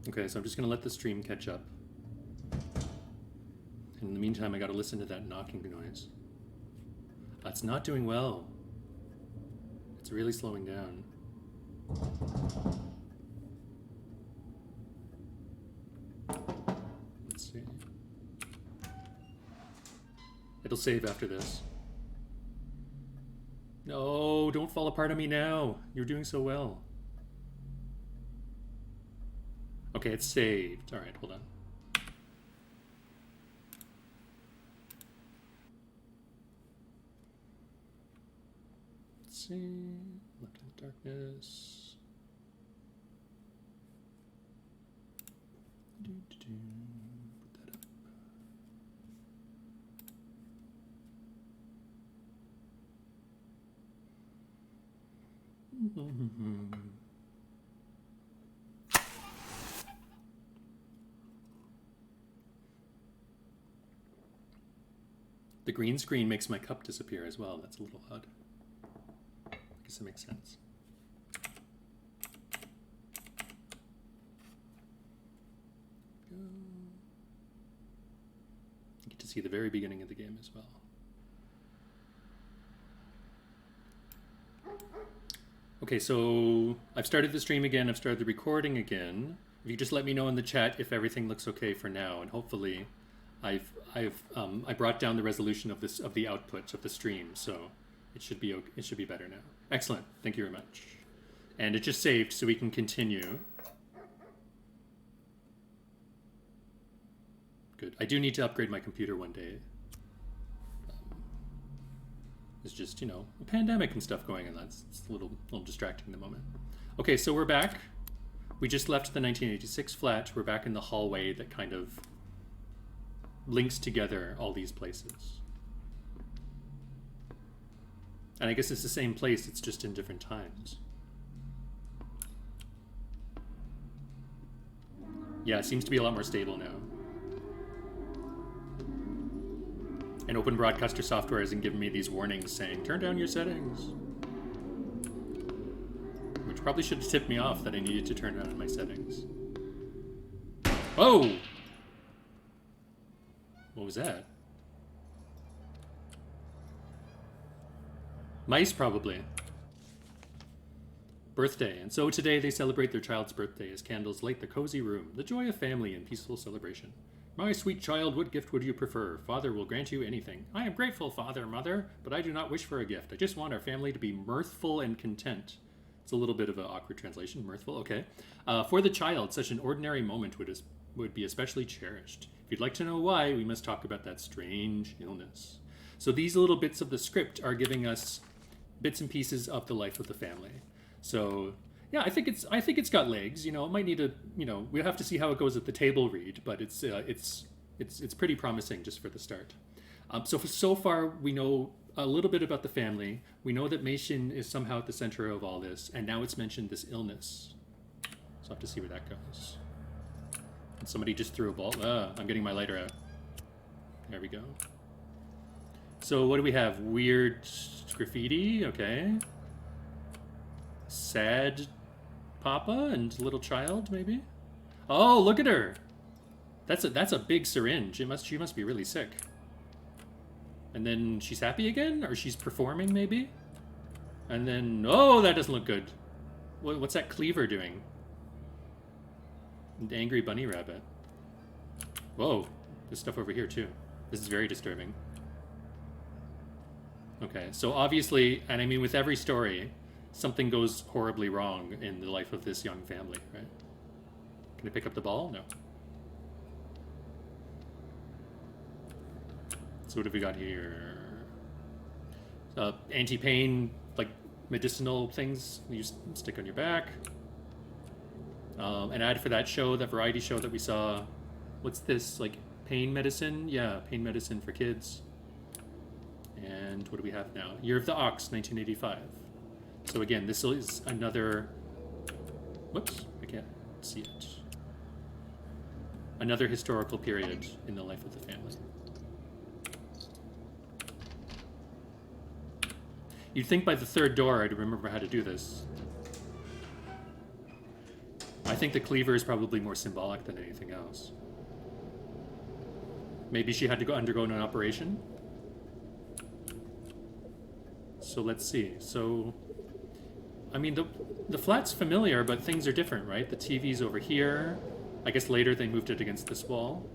Okay, so I'm just gonna let the stream catch up. In the meantime, I gotta listen to that knocking noise. It's not doing well. It's really slowing down. Let's see. It'll save after this. No, don't fall apart on me now. You're doing so well. Okay, it's saved. All right, hold on. Let's see. Left in the darkness. Put that up. The green screen makes my cup disappear as well. That's a little odd. I guess it makes sense. You get to see the very beginning of the game as well. Okay, so I've started the stream again. I've started the recording again. If you just let me know in the chat if everything looks okay for now, and hopefully, I brought down the resolution of the output of the stream, so it should be better now. Excellent. Thank you very much. And it just saved, so we can continue. Good. I do need to upgrade my computer one day. It's just, you know, a pandemic and stuff going on. It's a little distracting at the moment. Okay, so we're back. We just left the 1986 flat. We're back in the hallway that kind of links together all these places. And I guess it's the same place, it's just in different times. Yeah, it seems to be a lot more stable now. And Open Broadcaster Software hasn't given me these warnings saying, turn down your settings. Which probably should have tipped me off that I needed to turn down my settings. Oh! What was that? Mice, probably. Birthday. And so today they celebrate their child's birthday as candles light the cozy room, the joy of family and peaceful celebration. My sweet child, what gift would you prefer? Father will grant you anything. I am grateful, Father, Mother, but I do not wish for a gift. I just want our family to be mirthful and content. It's a little bit of an awkward translation, mirthful, okay. For the child, such an ordinary moment would be especially cherished. If you'd like to know why, we must talk about that strange illness. So these little bits of the script are giving us bits and pieces of the life of the family. So yeah, I think it's got legs. You know, it might need a, you know, we'll have to see how it goes at the table read, but it's pretty promising just for the start. So far we know a little bit about the family. We know that Mei Xin is somehow at the center of all this, and now it's mentioned this illness. So I'll have to see where that goes. And somebody just threw a ball. I'm getting my lighter out. There we go. So what do we have? Weird graffiti, okay. Sad Papa and little child, maybe? Oh, look at her! That's a big syringe. She must be really sick. And then she's happy again? Or she's performing, maybe? And then, oh, that doesn't look good. What's that cleaver doing? The angry bunny rabbit. Whoa, there's stuff over here too. This is very disturbing. Okay, so obviously, and I mean with every story, something goes horribly wrong in the life of this young family, right? Can I pick up the ball? No. So what have we got here? Anti-pain, like medicinal things you stick on your back. An ad for that show, that variety show that we saw. What's this, like pain medicine? Yeah, pain medicine for kids. And what do we have now? Year of the Ox, 1985. So again, this is another, whoops, I can't see it. Another historical period in the life of the family. You'd think by the third door I'd remember how to do this. I think the cleaver is probably more symbolic than anything else. Maybe she had to undergo an operation? So let's see. So, I mean, the flat's familiar, but things are different, right? The TV's over here. I guess later they moved it against this wall.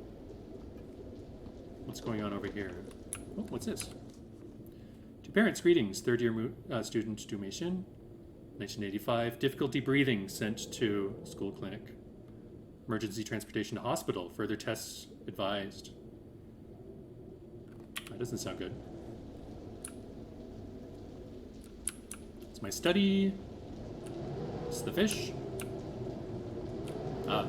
What's going on over here? Oh, what's this? To parents, greetings. Third year student Dumation. 1985. Difficulty breathing, sent to school clinic. Emergency transportation to hospital. Further tests advised. That doesn't sound good. It's my study. It's the fish. Ah.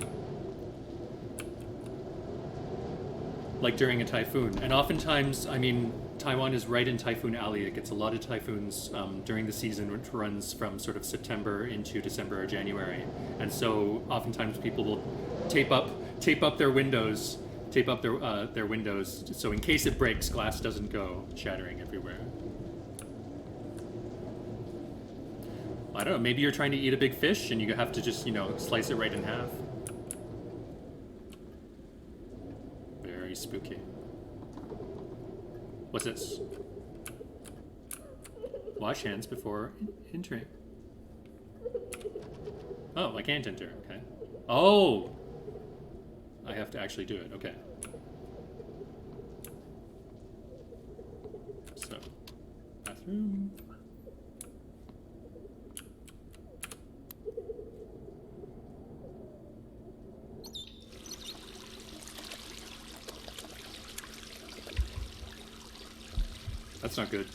Like during a typhoon. And oftentimes, I mean, Taiwan is right in Typhoon Alley. It gets a lot of typhoons during the season, which runs from sort of September into December or January. And so oftentimes people will tape up their windows, their windows, so in case it breaks, glass doesn't go shattering everywhere. I don't know, maybe you're trying to eat a big fish and you have to just, slice it right in half. Very spooky. What's this? Wash hands before entering. Oh, I can't enter, okay. Oh! I have to actually do it, okay. So, bathroom. That's not good.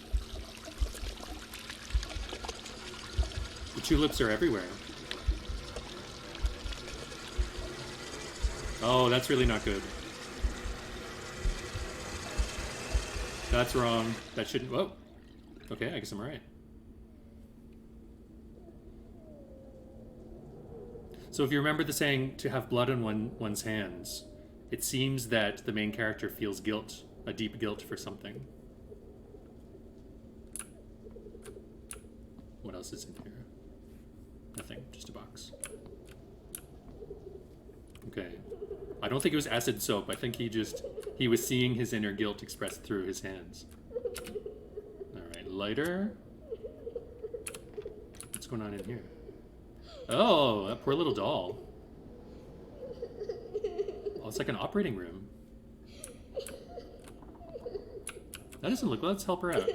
The tulips are everywhere. Oh, that's really not good. That's wrong. That shouldn't... Whoa. Okay, I guess I'm right. So if you remember the saying, to have blood on one's hands, it seems that the main character feels guilt, a deep guilt for something. What else is in here? Nothing, just a box. Okay. I don't think it was acid soap. I think he was seeing his inner guilt expressed through his hands. Alright, lighter. What's going on in here? Oh, that poor little doll. Oh, it's like an operating room. That doesn't look... Let's help her out.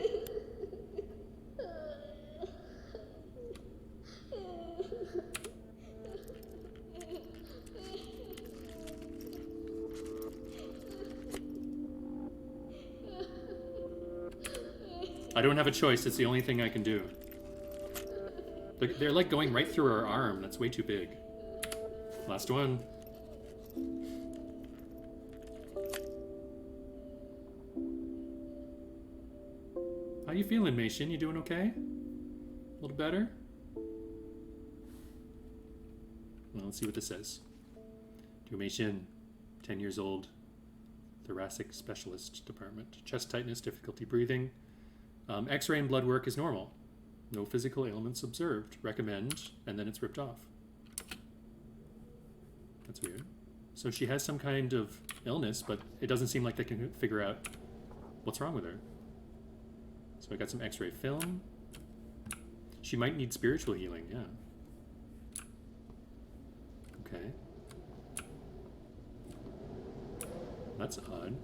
I don't have a choice. It's the only thing I can do. They're like going right through her arm. That's way too big. Last one. How you feeling, Meishin? You doing okay? A little better? Well, let's see what this says. To Meishin, 10 years old, thoracic specialist department. Chest tightness, difficulty breathing. X-ray and blood work is normal. No physical ailments observed. Recommend, and then it's ripped off. That's weird. So she has some kind of illness, but it doesn't seem like they can figure out what's wrong with her. So I got some X-ray film. She might need spiritual healing, yeah. Okay. That's odd.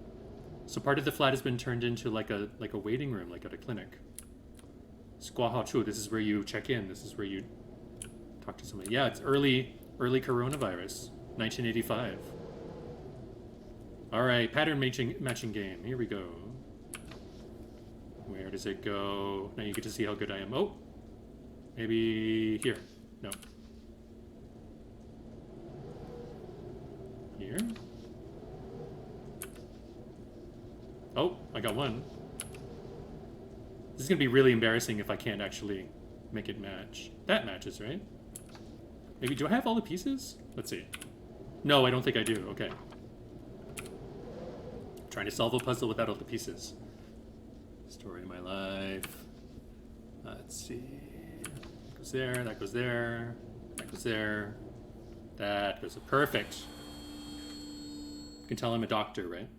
So part of the flat has been turned into like a waiting room, like at a clinic. Squaw Chu, this is where you check in. This is where you talk to somebody. Yeah, it's early coronavirus, 1985. All right, pattern matching game. Here we go. Where does it go? Now you get to see how good I am. Oh, maybe here. No. Here. Oh, I got one. This is going to be really embarrassing if I can't actually make it match. That matches, right? Maybe, do I have all the pieces? Let's see. No, I don't think I do. Okay. Trying to solve a puzzle without all the pieces. Story of my life. Let's see. That goes there, that goes there, that goes there. That was perfect. You can tell I'm a doctor, right?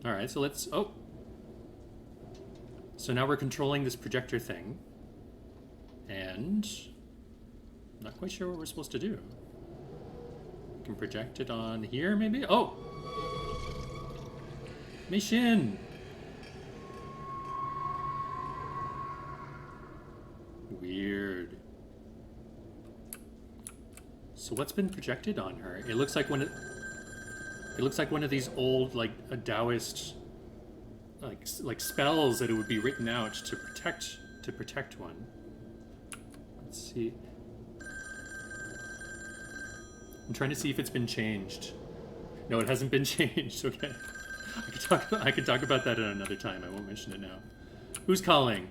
All right, so let's... Oh! So now we're controlling this projector thing. And... I'm not quite sure what we're supposed to do. We can project it on here, maybe? Oh! Mission! Weird. So what's been projected on her? It looks like it looks like one of these old, like, a Taoist, like spells that it would be written out to protect one. Let's see. I'm trying to see if it's been changed. No, it hasn't been changed. Okay, I can talk about that at another time. I won't mention it now. Who's calling?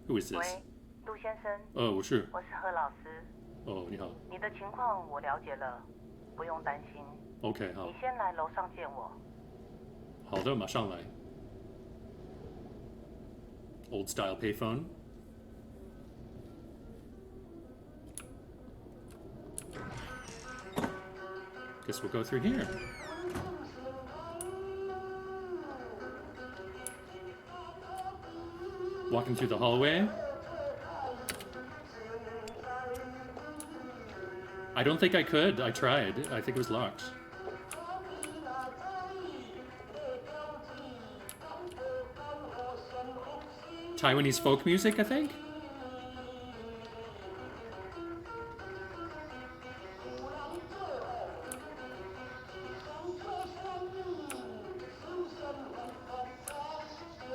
Who is this? 喂，陆先生，我是。我是何老师。你好。你的情况我了解了，不用担心。OK， 好。你先来楼上见我。好的，马上来。Old style payphone. Guess we'll go through here. Walking through the hallway. I don't think I could. I tried. I think it was locked. Taiwanese folk music, I think?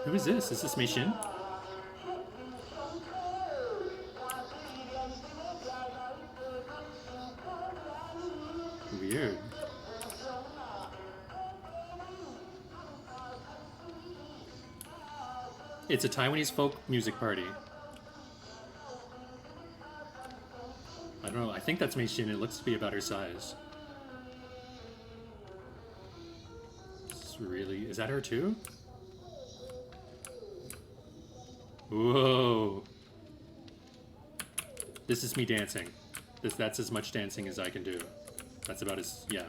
Who is this? Is this Mei Xin? Weird. It's a Taiwanese folk music party. I don't know. I think that's Mei Xin. It looks to be about her size. Is that her too? Whoa. This is me dancing. That's as much dancing as I can do. That's about as, yeah.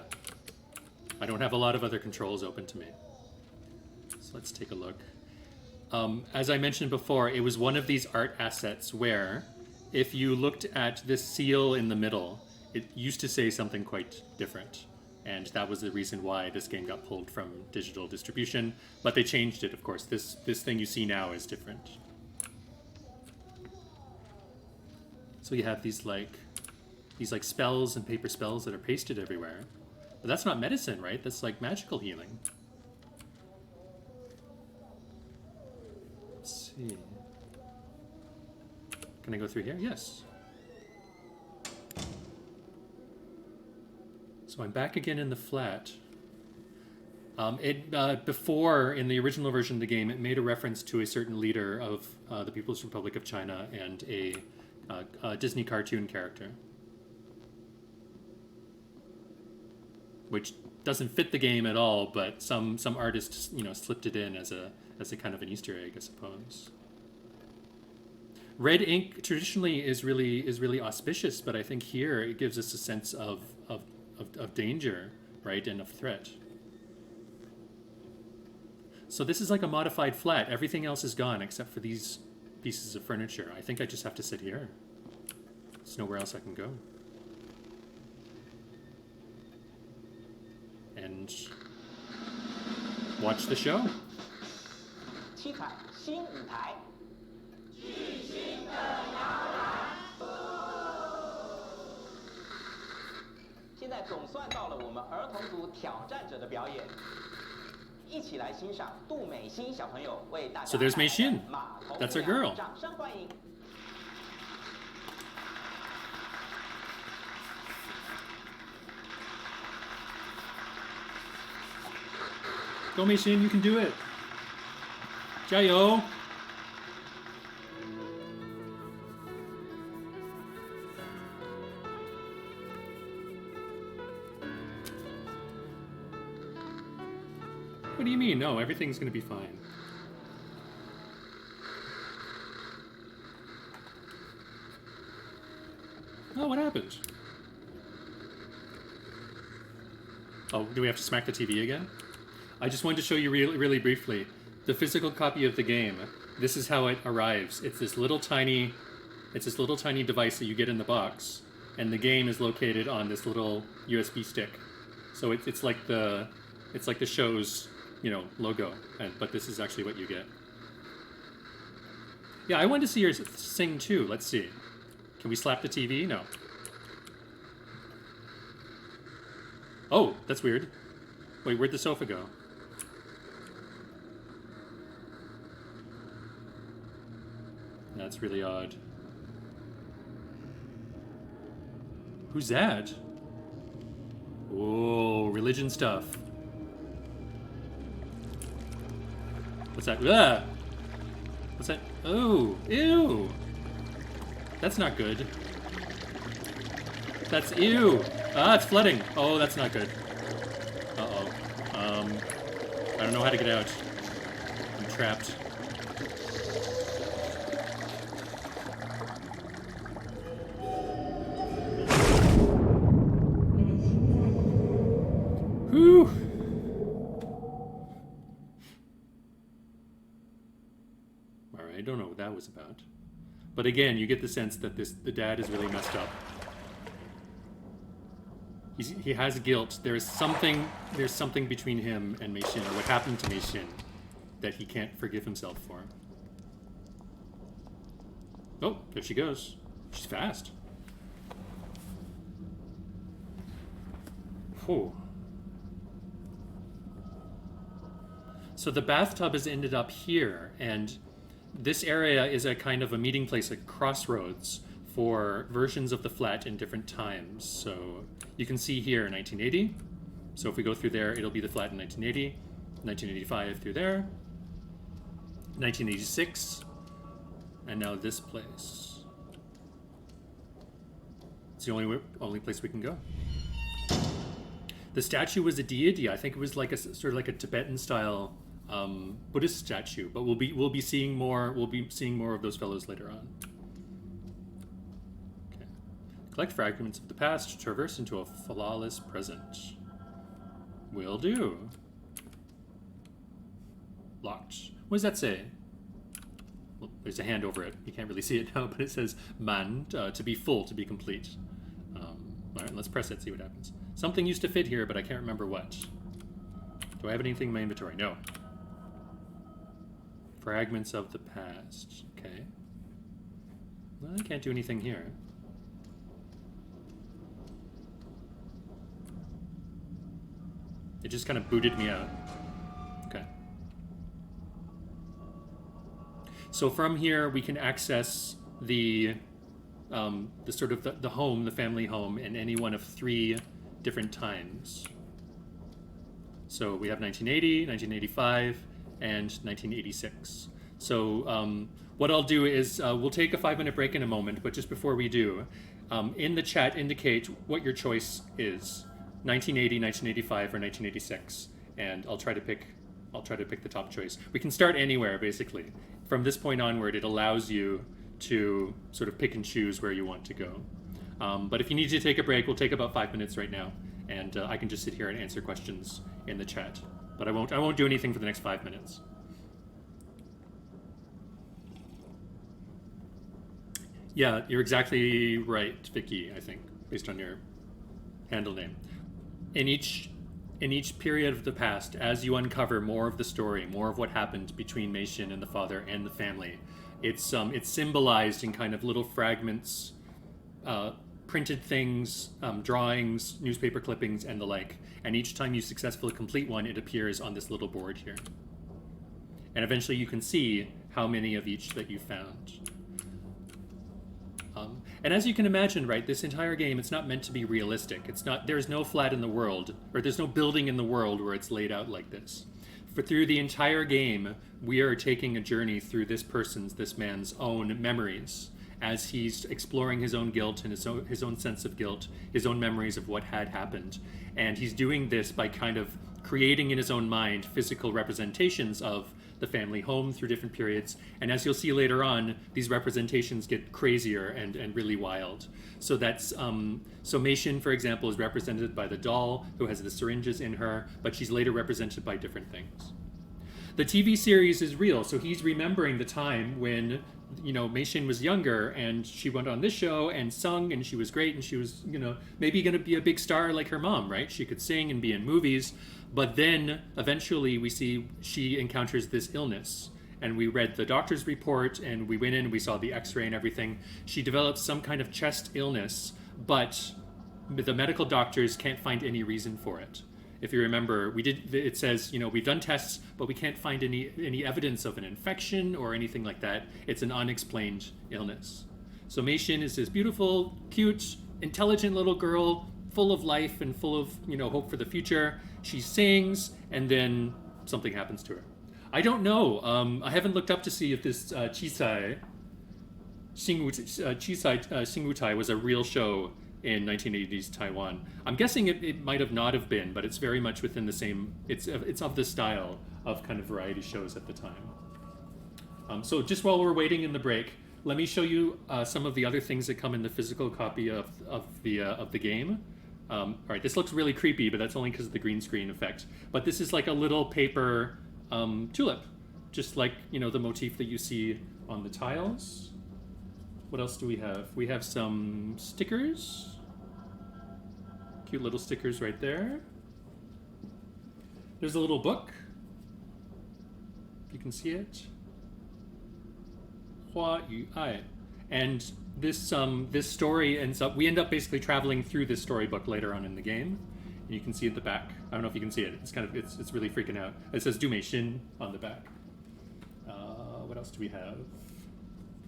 I don't have a lot of other controls open to me. So let's take a look. As I mentioned before, it was one of these art assets where if you looked at this seal in the middle, it used to say something quite different. And that was the reason why this game got pulled from digital distribution. But they changed it, of course. This thing you see now is different. So you have these like spells and paper spells that are pasted everywhere. But that's not medicine, right? That's like magical healing. Let's see. Can I go through here? Yes. So I'm back again in the flat. Before, in the original version of the game, it made a reference to a certain leader of the People's Republic of China and a Disney cartoon character, which doesn't fit the game at all. But some artists, slipped it in as a kind of an Easter egg, I suppose. Red ink traditionally is really auspicious, but I think here it gives us a sense of danger, right, and of threat. So this is like a modified flat. Everything else is gone except for these pieces of furniture. I think I just have to sit here. There's nowhere else I can go. And watch the show. 七彩新舞台。巨星的摇篮。现在总算到了我们儿童组挑战者的表演，一起来欣赏杜美心小朋友为大家。So there's Mei Xin. That's our girl. 掌声欢迎。 Go, Mei Xin, you can do it. 加油! What do you mean? No, everything's going to be fine. Oh, what happened? Oh, do we have to smack the TV again? I just wanted to show you really briefly the physical copy of the game. This is how it arrives. It's this little tiny device that you get in the box, and the game is located on this little USB stick. So it's like the show's logo, but this is actually what you get. Yeah, I wanted to see her sing too. Let's see. Can we slap the TV? No. Oh, that's weird. Wait, where'd the sofa go? That's really odd. Who's that? Whoa, religion stuff. What's that? Ah! What's that? Oh, ew! That's not good. That's ew! Ah, it's flooding! Oh, that's not good. Uh-oh. I don't know how to get out. I'm trapped. Whew! Alright, I don't know what that was about. But again, you get the sense that the dad is really messed up. He has guilt. There's something between him and Mei Xin, or what happened to Mei Xin, that he can't forgive himself for. Oh, there she goes. She's fast. Whew. So the bathtub has ended up here, and this area is a kind of a meeting place, a crossroads for versions of the flat in different times. So you can see here 1980. So if we go through there, it'll be the flat in 1980, 1985 through there, 1986, and now this place. It's the only place we can go. The statue was a deity. I think it was like a sort of like a Tibetan style Buddhist statue, but we'll be seeing more of those fellows later on. Okay. Collect fragments of the past to traverse into a flawless present. Will do. Locked. What does that say? Well, there's a hand over it. You can't really see it now, but it says man, to be full, to be complete. All right, let's press it, see what happens. Something used to fit here, but I can't remember what. Do I have anything in my inventory? No. Fragments of the past. Okay. Well, I can't do anything here. It just kind of booted me out. Okay. So from here, we can access the sort of the home, the family home, in any one of 3 different times. So we have 1980, 1985, and 1986. So what I'll do is we'll take a 5-minute break in a moment, but just before we do, in the chat indicate what your choice is: 1980, 1985, or 1986, and I'll try to pick the top choice. We can start anywhere, basically. From this point onward, it allows you to sort of pick and choose where you want to go. But if you need to take a break, we'll take about 5 minutes right now, and I can just sit here and answer questions in the chat. But I won't do anything for the next 5 minutes. Yeah, you're exactly right, Vicky, I think, based on your handle name. In each period of the past, as you uncover more of the story, more of what happened between Mei Xin and the father and the family, it's symbolized in kind of little fragments, printed things, drawings, newspaper clippings, and the like. And each time you successfully complete one, it appears on this little board here. And eventually you can see how many of each that you found. And as you can imagine, right, this entire game, it's not meant to be realistic. There's no flat in the world, or there's no building in the world where it's laid out like this. For through the entire game, we are taking a journey through this man's own memories, as he's exploring his own guilt and his own sense of guilt, his own memories of what had happened. And he's doing this by kind of creating in his own mind physical representations of the family home through different periods. And as you'll see later on, these representations get crazier and really wild. So that's so Mei Xin, for example, is represented by the doll who has the syringes in her, but she's later represented by different things. The TV series is real, so he's remembering the time when, you know, Mei Xin was younger and she went on this show and sung and she was great and she was, you know, maybe going to be a big star like her mom, right? She could sing and be in movies, but then eventually we see she encounters this illness. And we read the doctor's report and we went in and we saw the x-ray and everything. She developed some kind of chest illness, but the medical doctors can't find any reason for it. If you remember, it says, you know, we've done tests, but we can't find any evidence of an infection or anything like that. It's an unexplained illness. So Mei Xin is this beautiful, cute, intelligent little girl, full of life and full of, you know, hope for the future. She sings, and then something happens to her. I don't know. I haven't looked up to see if this Qisai Xingwu was a real show in 1980s Taiwan. I'm guessing it might have not have been, but it's very much within the same, it's of the style of kind of variety shows at the time. So just while we're waiting in the break, let me show you some of the other things that come in the physical copy of the game. All right, this looks really creepy, but that's only because of the green screen effect. But this is like a little paper tulip, just like, you know, the motif that you see on the tiles. What else do we have? We have some stickers. Cute little stickers right there. There's a little book. If you can see it. Hua Yu Ai. And this story ends up, we end up basically traveling through this storybook later on in the game. And you can see at the back. I don't know if you can see it. It's kind of, it's really freaking out. It says Du Mei Xin on the back. What else do we have?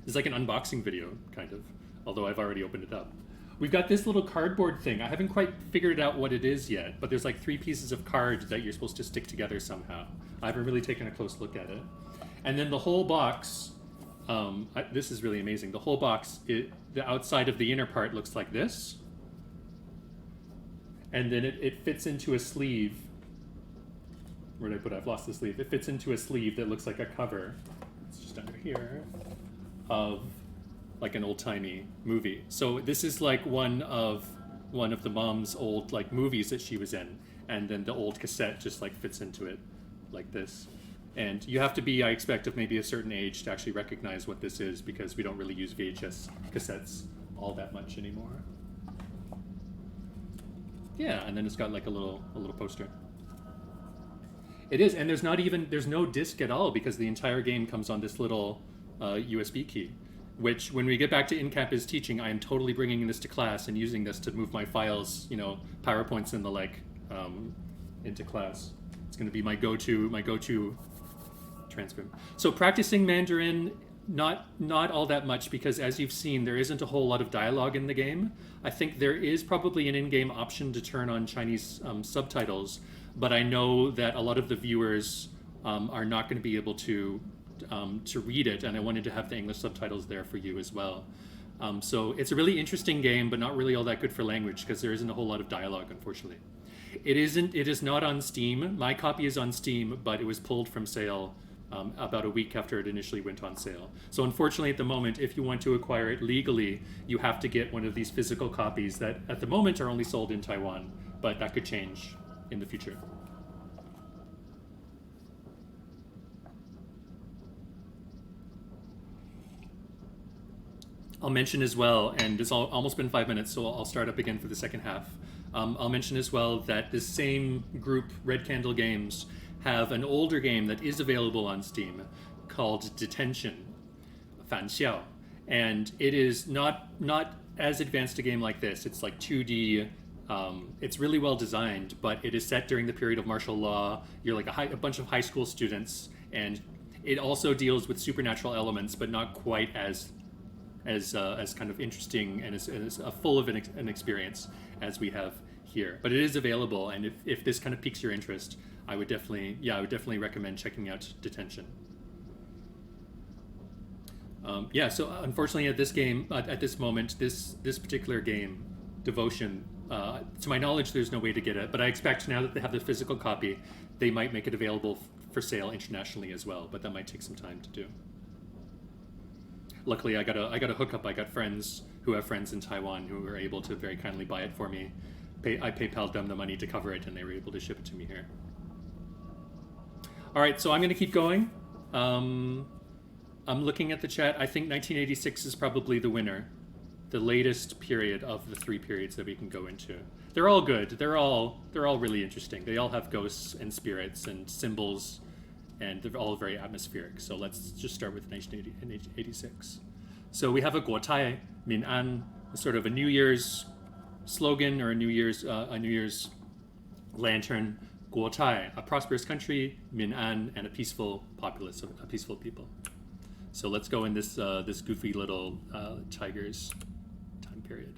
It's like an unboxing video, kind of, although I've already opened it up. We've got this little cardboard thing. I haven't quite figured out what it is yet, but there's like 3 pieces of card that you're supposed to stick together somehow. I haven't really taken a close look at it. And then the whole box, this is really amazing. The whole box, the outside of the inner part looks like this. And then it fits into a sleeve. Where did I put it? I've lost the sleeve. It fits into a sleeve that looks like a cover. It's just under here. Of like an old-timey movie. So this is like one of the mom's old like movies that she was in, and then the old cassette just like fits into it like this. And you have to be, I expect, of maybe a certain age to actually recognize what this is, because we don't really use VHS cassettes all that much anymore. Yeah, and then it's got like a little poster. It is, and there's no disc at all, because the entire game comes on this little USB key, which when we get back to in-campus teaching, I am totally bringing this to class and using this to move my files, you know, PowerPoints and the like, into class. It's going to be my go-to transcript. So practicing Mandarin, not all that much, because as you've seen, there isn't a whole lot of dialogue in the game. I think there is probably an in-game option to turn on Chinese subtitles, but I know that a lot of the viewers are not going to be able to read it, and I wanted to have the English subtitles there for you as well. So it's a really interesting game, but not really all that good for language, because there isn't a whole lot of dialogue, unfortunately. It is not on Steam. My copy is on Steam, but it was pulled from sale about a week after it initially went on sale. So unfortunately, at the moment, if you want to acquire it legally, you have to get one of these physical copies that at the moment are only sold in Taiwan, but that could change in the future. I'll mention as well, and it's almost been 5 minutes, so I'll start up again for the second half. I'll mention as well that this same group, Red Candle Games, have an older game that is available on Steam called Detention, Fan Xiao. And it is not as advanced a game like this. It's like 2D. It's really well designed, but it is set during the period of martial law. You're like a bunch of high school students, and it also deals with supernatural elements, but not quite as kind of interesting and as full of an experience as we have here. But it is available, and if this kind of piques your interest, I would definitely recommend checking out Detention. So unfortunately at this moment, this particular game, Devotion, to my knowledge, there's no way to get it, but I expect now that they have the physical copy, they might make it available for sale internationally as well, but that might take some time to do. Luckily, I got a hookup. I got friends who have friends in Taiwan who were able to very kindly buy it for me. I PayPal'd them the money to cover it, and they were able to ship it to me here. All right, so I'm going to keep going. I'm looking at the chat. I think 1986 is probably the winner, the latest period of the 3 periods that we can go into. They're all good. They're all really interesting. They all have ghosts and spirits and symbols, and they're all very atmospheric. So let's just start with 1986. So we have a Guotai Min An, sort of a New Year's slogan or a New Year's lantern. Guotai, a prosperous country, Min An, and a peaceful populace, a peaceful people. So let's go in this this goofy little tiger's time period.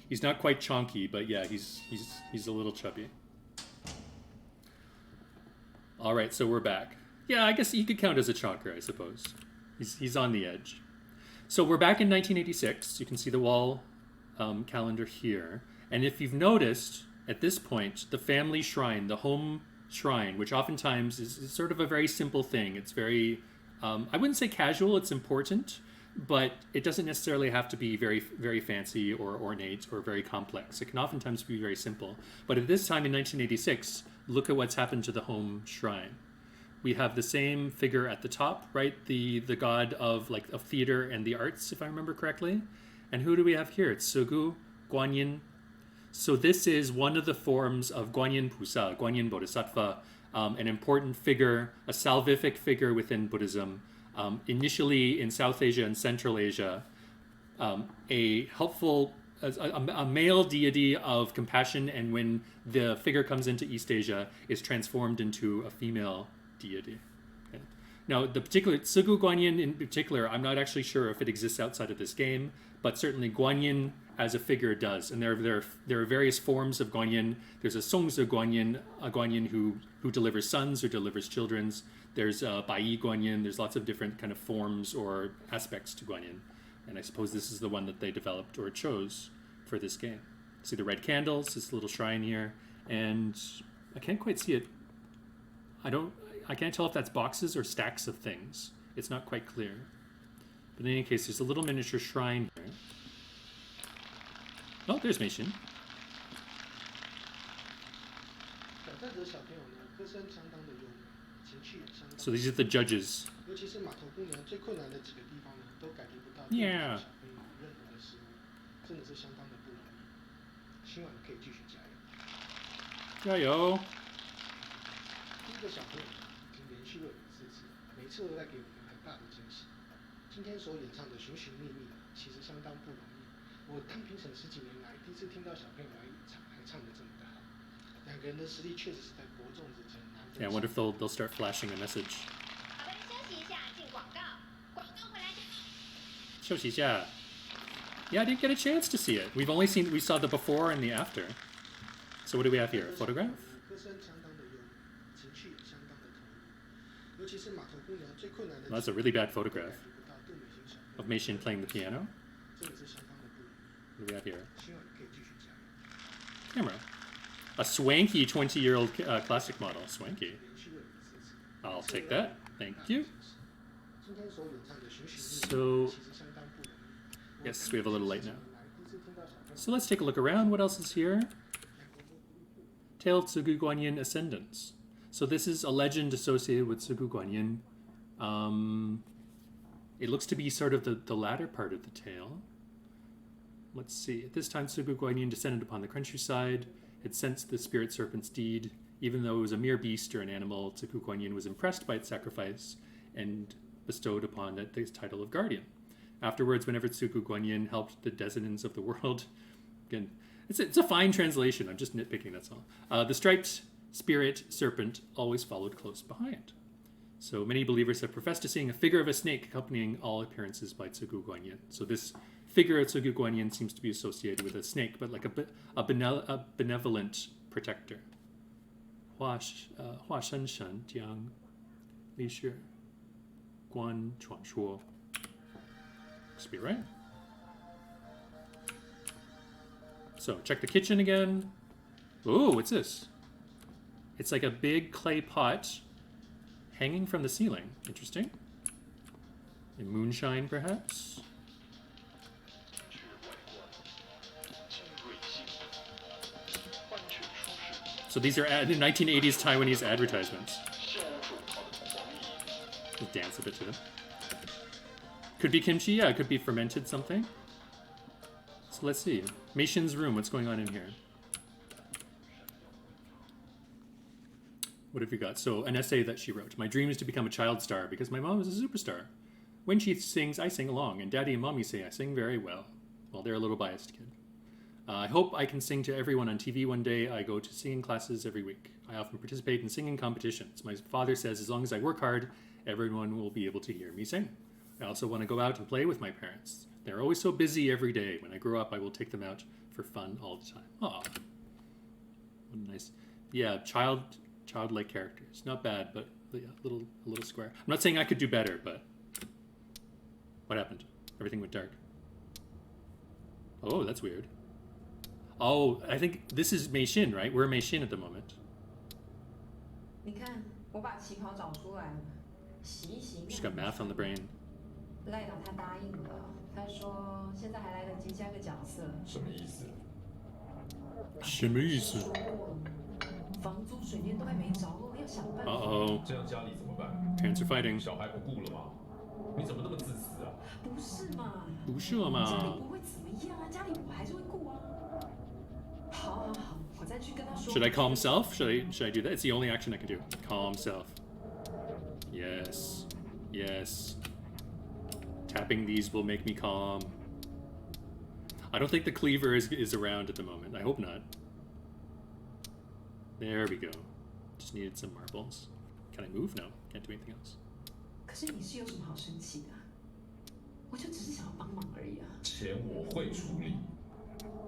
He's not quite chonky, but yeah, he's a little chubby. All right, so we're back. Yeah, I guess he could count as a chonker, I suppose. He's on the edge. So we're back in 1986. You can see the wall calendar here. And if you've noticed, at this point, the family shrine, the home shrine, which oftentimes is sort of a very simple thing. It's very, I wouldn't say casual, it's important, but it doesn't necessarily have to be very, very fancy or ornate or very complex. It can oftentimes be very simple. But at this time in 1986, look at what's happened to the home shrine. We have the same figure at the top, right? The god of theater and the arts, if I remember correctly. And who do we have here? It's Sugu Guanyin. So this is one of the forms of Guanyin Pusa, Guanyin Bodhisattva, an important figure, a salvific figure within Buddhism. Initially in South Asia and Central Asia, a helpful, a male deity of compassion, and when the figure comes into East Asia, is transformed into a female deity. Okay. Now, the particular Sugu Guanyin in particular, I'm not actually sure if it exists outside of this game, but certainly Guanyin as a figure does. And there are various forms of Guanyin. There's a Songzi Guanyin, a Guanyin who delivers sons, who delivers children's. There's Bai Guanyin. There's lots of different kind of forms or aspects to Guanyin. And I suppose this is the one that they developed or chose for this game. See the red candles, this little shrine here. And I can't quite see it. I can't tell if that's boxes or stacks of things. It's not quite clear. But in any case, there's a little miniature shrine here. Oh, there's Meishin. So these are the judges. Yeah. 加油！第一个小朋友已经连续了4次，每次都带给我们很大的惊喜。今天所演唱的《寻寻觅觅》其实相当不容易。我当评审10几年来，第一次听到小朋友来还唱得这么的好。两个人的实力确实是在伯仲之间。Yeah, I wonder if they'll start flashing a message. 好的，休息一下，进广告。广告回来就好。休息一下。Yeah, I didn't get a chance to see it. We saw the before and the after. So what do we have here? A photograph? Well, that's a really bad photograph of Meishin playing the piano. What do we have here? Camera. A swanky 20-year-old classic model. Swanky. I'll take that. Thank you. So, yes, we have a little light now. So let's take a look around. What else is here? Tale of Sugu Guanyin Ascendants. So this is a legend associated with Sugu Guanyin. It looks to be sort of the latter part of the tale. Let's see. At this time, Sugu Guanyin descended upon the countryside. It sensed the spirit serpent's deed. Even though it was a mere beast or an animal, Sugu Guanyin was impressed by its sacrifice and bestowed upon it the title of guardian. Afterwards, whenever Sugu Guanyin helped the denizens of the world, again, it's a fine translation. I'm just nitpicking, that's all. The striped spirit serpent always followed close behind. So many believers have professed to seeing a figure of a snake accompanying all appearances by Sugu Guanyin. So this figure of Sugu Guanyin seems to be associated with a snake, but like a benevolent protector. Hua Shen Shen Jiang Li Shi Guan Chuan Shuo. Must be right. So check the kitchen again. Ooh, what's this? It's like a big clay pot hanging from the ceiling. Interesting. In moonshine, perhaps? So these are 1980s Taiwanese advertisements. Just dance a bit to them. Could be kimchi, yeah, it could be fermented something. So let's see. Mei Xin's room, what's going on in here? What have you got? So, an essay that she wrote. My dream is to become a child star because my mom is a superstar. When she sings, I sing along, and Daddy and Mommy say I sing very well. Well, they're a little biased kid. I hope I can sing to everyone on TV one day. I go to singing classes every week. I often participate in singing competitions. My father says as long as I work hard, everyone will be able to hear me sing. I also want to go out and play with my parents. They're always so busy every day. When I grow up, I will take them out for fun all the time. Aw. What a nice... Yeah, childlike characters. Not bad, but yeah, a little square. I'm not saying I could do better, but... What happened? Everything went dark. Oh, that's weird. Oh, I think this is Mei Xin, right? We're Mei Xin at the moment. 你看，我把旗袍找出来了，洗一洗。 She's got math on the brain. 赖导他答应了，他说现在还来得及加个角色。什么意思？什么意思？说过了，房租水电都还没着落，要想办法。Uh-oh. 这样家里怎么办？ Parents are fighting. 小孩不顾了吗？你怎么那么自私啊？不是嘛？不是嘛？家里不会怎么样啊，家里我还是会顾啊。好，我再去跟他说。 Should I calm self? Should I do that? It's the only action I can do. Calm self. Yes. Yes. Tapping these will make me calm. I don't think the cleaver is around at the moment. I hope not. There we go. Just needed some marbles. Can I move? No. Can't do anything else. 可是你是有什么好生气的？我就只是想要帮忙而已啊。钱我会处理，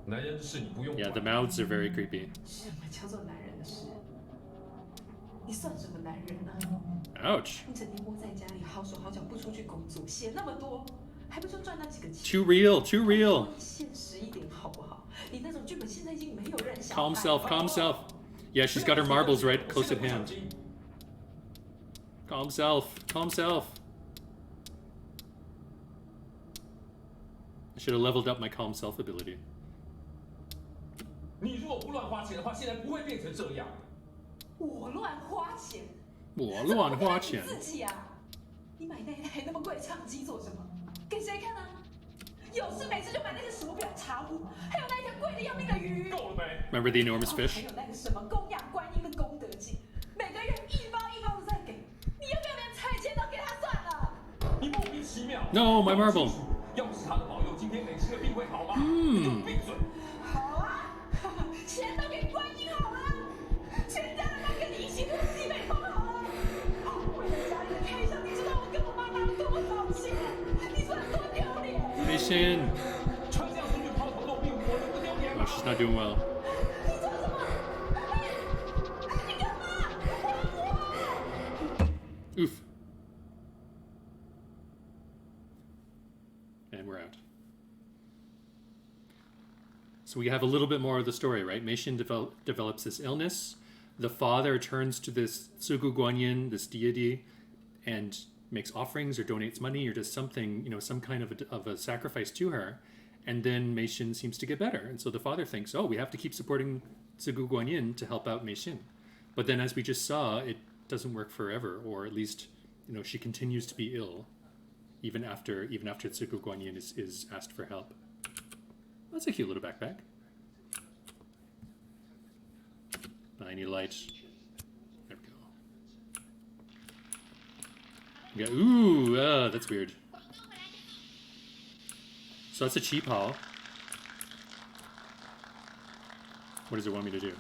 男人的事你不用管。 Yeah, the mouths are very creepy. 什么叫做男人的事？你算什么男人啊？ Ouch. 你整天窝在家里，好手好脚不出去工作，写那么多，还不就赚那几个钱？ Too real. Too real. 现实一点好不好？你那种剧本现在已经没有人想。 Calm self. Calm self. Yeah, she's got her marbles right close at hand. Calm self. Calm self. I should have leveled up my calm self ability. 你如果不乱花钱的话，现在不会变成这样。我乱花钱，我乱花钱。自己啊！你买那一台那么贵的唱机做什么？给谁看啊？有事没事就买那些手表、茶壶，还有那一条贵的要命的鱼。够了没？ Remember the enormous 还 fish? 有那个什么供养观音的功德金，每个月一包一包的在给，你要不要连菜钱都给他算了？你莫名其妙。 No, my marble. 要不是他的保佑，今天美心的病会好吗？你给我闭嘴！好啊，钱都给观音好了，全家人都跟你一起入西北风好了。为了家里的开销，你知道我跟我妈拿了多少钱？你说有多丢脸？ Mei Xin. 穿这样出去抛头露面，我能不丢脸 Oh, 吗？ she's not doing well. 你做什么？你干嘛？还我！ Oof. And we're out. So we have a little bit more of the story, right? Mei Xin develops this illness. The father turns to this Sugu Guanyin, this deity, and makes offerings or donates money or does something, some kind of a sacrifice to her. And then Mei Xin seems to get better. And so the father thinks, oh, we have to keep supporting Sugu Guanyin to help out Mei Xin. But then as we just saw, it doesn't work forever, or at least, she continues to be ill even after Sugu Guanyin is asked for help. That's a cute little backpack. I need light. There we go. Ooh, that's weird. So that's a cheap haul. What does it want me to do?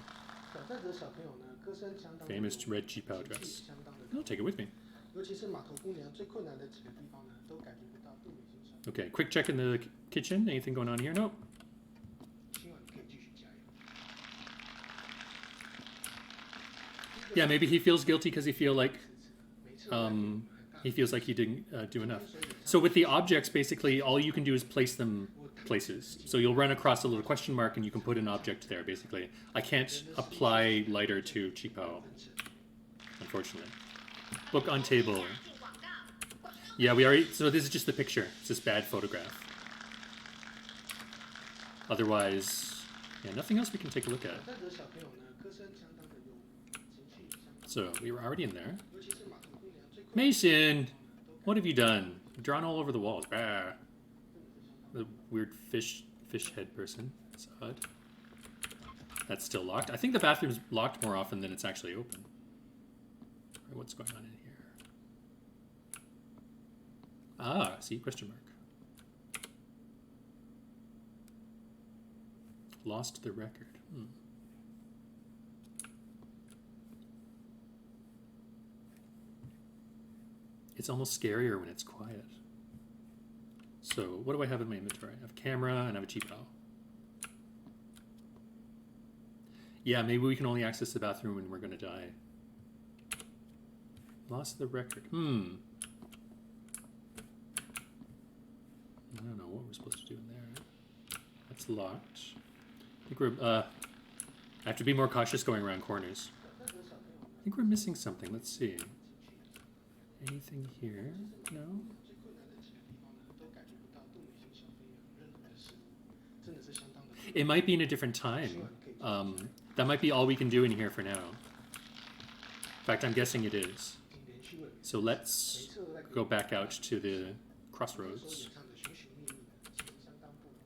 挑战者小朋友呢，歌声相当 Famous red cheap haul dress. I'll take it with me. 尤其是码头姑娘最困难的几个地方呢，都感觉不到杜美心上。 Okay, quick check in the kitchen. Anything going on here? Nope. 今晚可以继续加油。 Yeah, maybe he feels guilty because he feel like 每次都带给我们很大的 He feels like he didn't do enough. So with the objects, basically, all you can do is place them places. So you'll run across a little question mark, and you can put an object there, basically. I can't apply lighter to Qipao, unfortunately. Book on table. 进广告。 Yeah, we already... So this is just the picture. It's this bad photograph. Otherwise, yeah, nothing else we can take a look at. 带着小朋友呢，歌声相当的有情趣相当， So we were already in there. 尤其是马头姑娘最困难 Mason, what have you done? You've drawn all over the walls. Ah. The weird fish head person. That's odd. That's still locked. I think the bathroom's locked more often than it's actually open. Alright, what's going on in here? Ah, see, question mark. Lost the record. It's almost scarier when it's quiet. So, what do I have in my inventory? I have a camera and I have a Qipao. Yeah, maybe we can only access the bathroom when we're gonna die. Lost the record. I don't know what we're supposed to do in there. That's locked. I think we're, I have to be more cautious going around corners. I think we're missing something. Let's see. Anything here? No? 最困难的几个地方呢，都感觉不到杜美心小飞有任何的事，真的是相当的。 It might be in a different time. That might be all we can do in here for now. In fact, I'm guessing it is. 已经连续了 So let's 每次都在给 go back out to the 所 crossroads. 演唱的寻寻觅觅呢，其实相当不容易。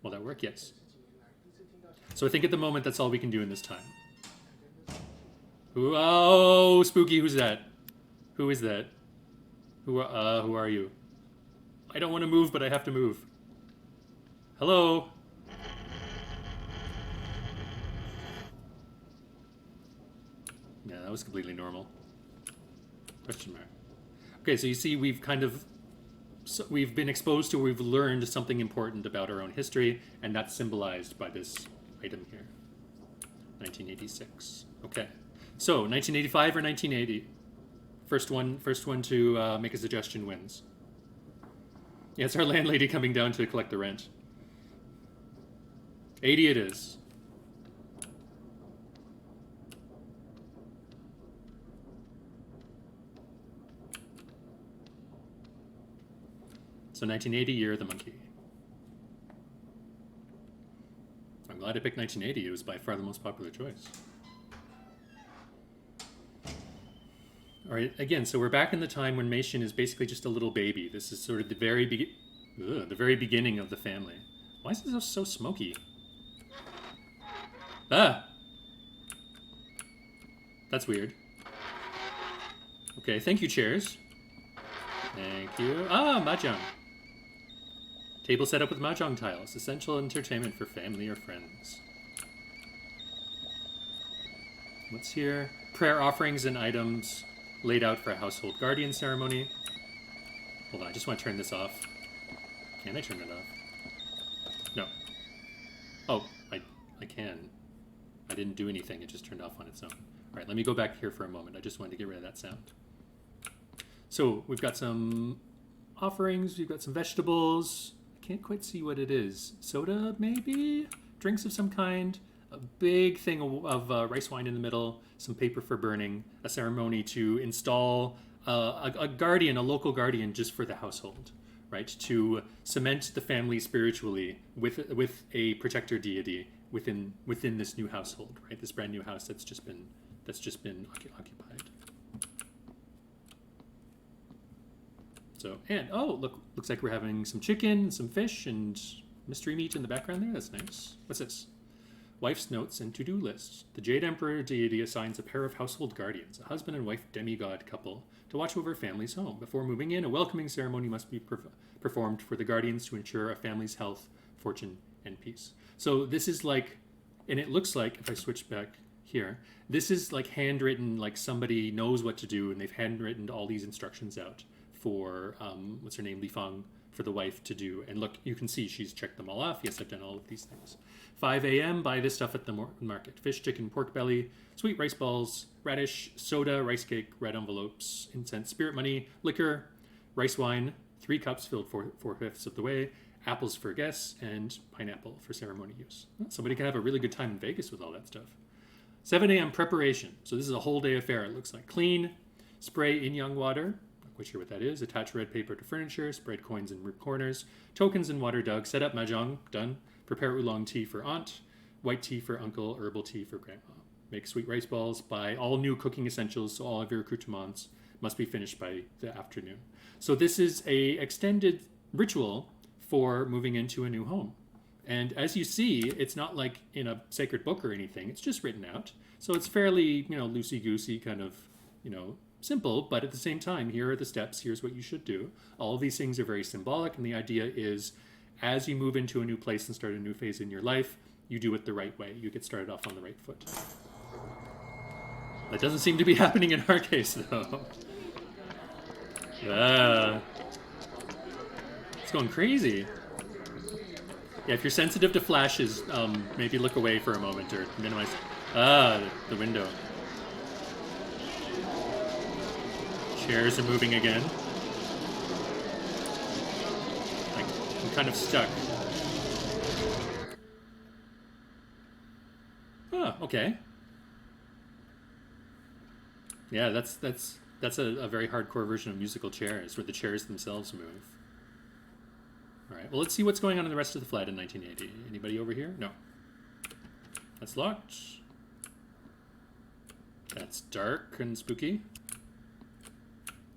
Will that work? Yes. 十几年来，第一次听到小 So I think at the moment that's all we can do in this time. Ooh, oh, spooky! Who's that? Who is that? Who are you? I don't want to move, but I have to move. Hello? Yeah, that was completely normal. Question mark. Okay, so you see we've kind of... So we've been exposed to, we've learned something important about our own history, and that's symbolized by this item here. 1986. Okay. So, 1985 or 1980? First one to make a suggestion wins. Yeah, it's our landlady coming down to collect the rent. 80 it is. So 1980, Year of the Monkey. I'm glad I picked 1980. It was by far the most popular choice. All right, again, so we're back in the time when Meishin is basically just a little baby. This is sort of the very beginning of the family. Why is this so smoky? Ah! That's weird. Okay, thank you, chairs. Thank you. Ah, mahjong. Table set up with mahjong tiles. Essential entertainment for family or friends. What's here? Prayer offerings and items laid out for a household guardian ceremony. Hold on, I just want to turn this off. Can I turn it off? No. Oh, I can. I didn't do anything, it just turned off on its own. Alright, let me go back here for a moment. I just wanted to get rid of that sound. So, we've got some offerings, we've got some vegetables. I can't quite see what it is. Soda, maybe? Drinks of some kind. A big thing of rice wine in the middle, some paper for burning, a ceremony to install a guardian, a local guardian just for the household, right? To cement the family spiritually with a protector deity within this new household, right? This brand new house that's just been occupied. So, and oh, looks like we're having some chicken, some fish, and mystery meat in the background there. That's nice. What's this? Wife's notes and to-do lists. The Jade Emperor deity assigns a pair of household guardians, a husband and wife demigod couple, to watch over a family's home. Before moving in, a welcoming ceremony must be performed for the guardians to ensure a family's health, fortune, and peace. So this is like, and it looks like, if I switch back here, this is like handwritten, like somebody knows what to do, and they've handwritten all these instructions out for what's her name, Li Fang, for the wife to do. And look, you can see she's checked them all off. Yes, I've done all of these things. 5 a.m., buy this stuff at the market. Fish, chicken, pork belly, sweet rice balls, radish, soda, rice cake, red envelopes, incense, spirit money, liquor, rice wine, 3 cups filled 4/5 of the way, apples for guests, and pineapple for ceremony use. Somebody can have a really good time in Vegas with all that stuff. 7 a.m. preparation. So this is a whole day affair. It looks like clean, spray yin yang water. Not quite sure what that is. Attach red paper to furniture, spread coins in corners, tokens in water dug, set up mahjong, done. Prepare oolong tea for aunt, white tea for uncle, herbal tea for grandma. Make sweet rice balls, buy all new cooking essentials, so all of your accoutrements must be finished by the afternoon. So this is a extended ritual for moving into a new home. And as you see, it's not like in a sacred book or anything. It's just written out. So it's fairly, loosey-goosey, kind of, simple. But at the same time, here are the steps. Here's what you should do. All of these things are very symbolic. And the idea is, as you move into a new place and start a new phase in your life, you do it the right way. You get started off on the right foot. That doesn't seem to be happening in our case, though. It's going crazy. Yeah, if you're sensitive to flashes, maybe look away for a moment or minimize. The window. Chairs are moving again. I'm kind of stuck. Oh, okay. Yeah, that's a very hardcore version of musical chairs, where the chairs themselves move. All right, well, let's see what's going on in the rest of the flat in 1980. Anybody over here? No. That's locked. That's dark and spooky.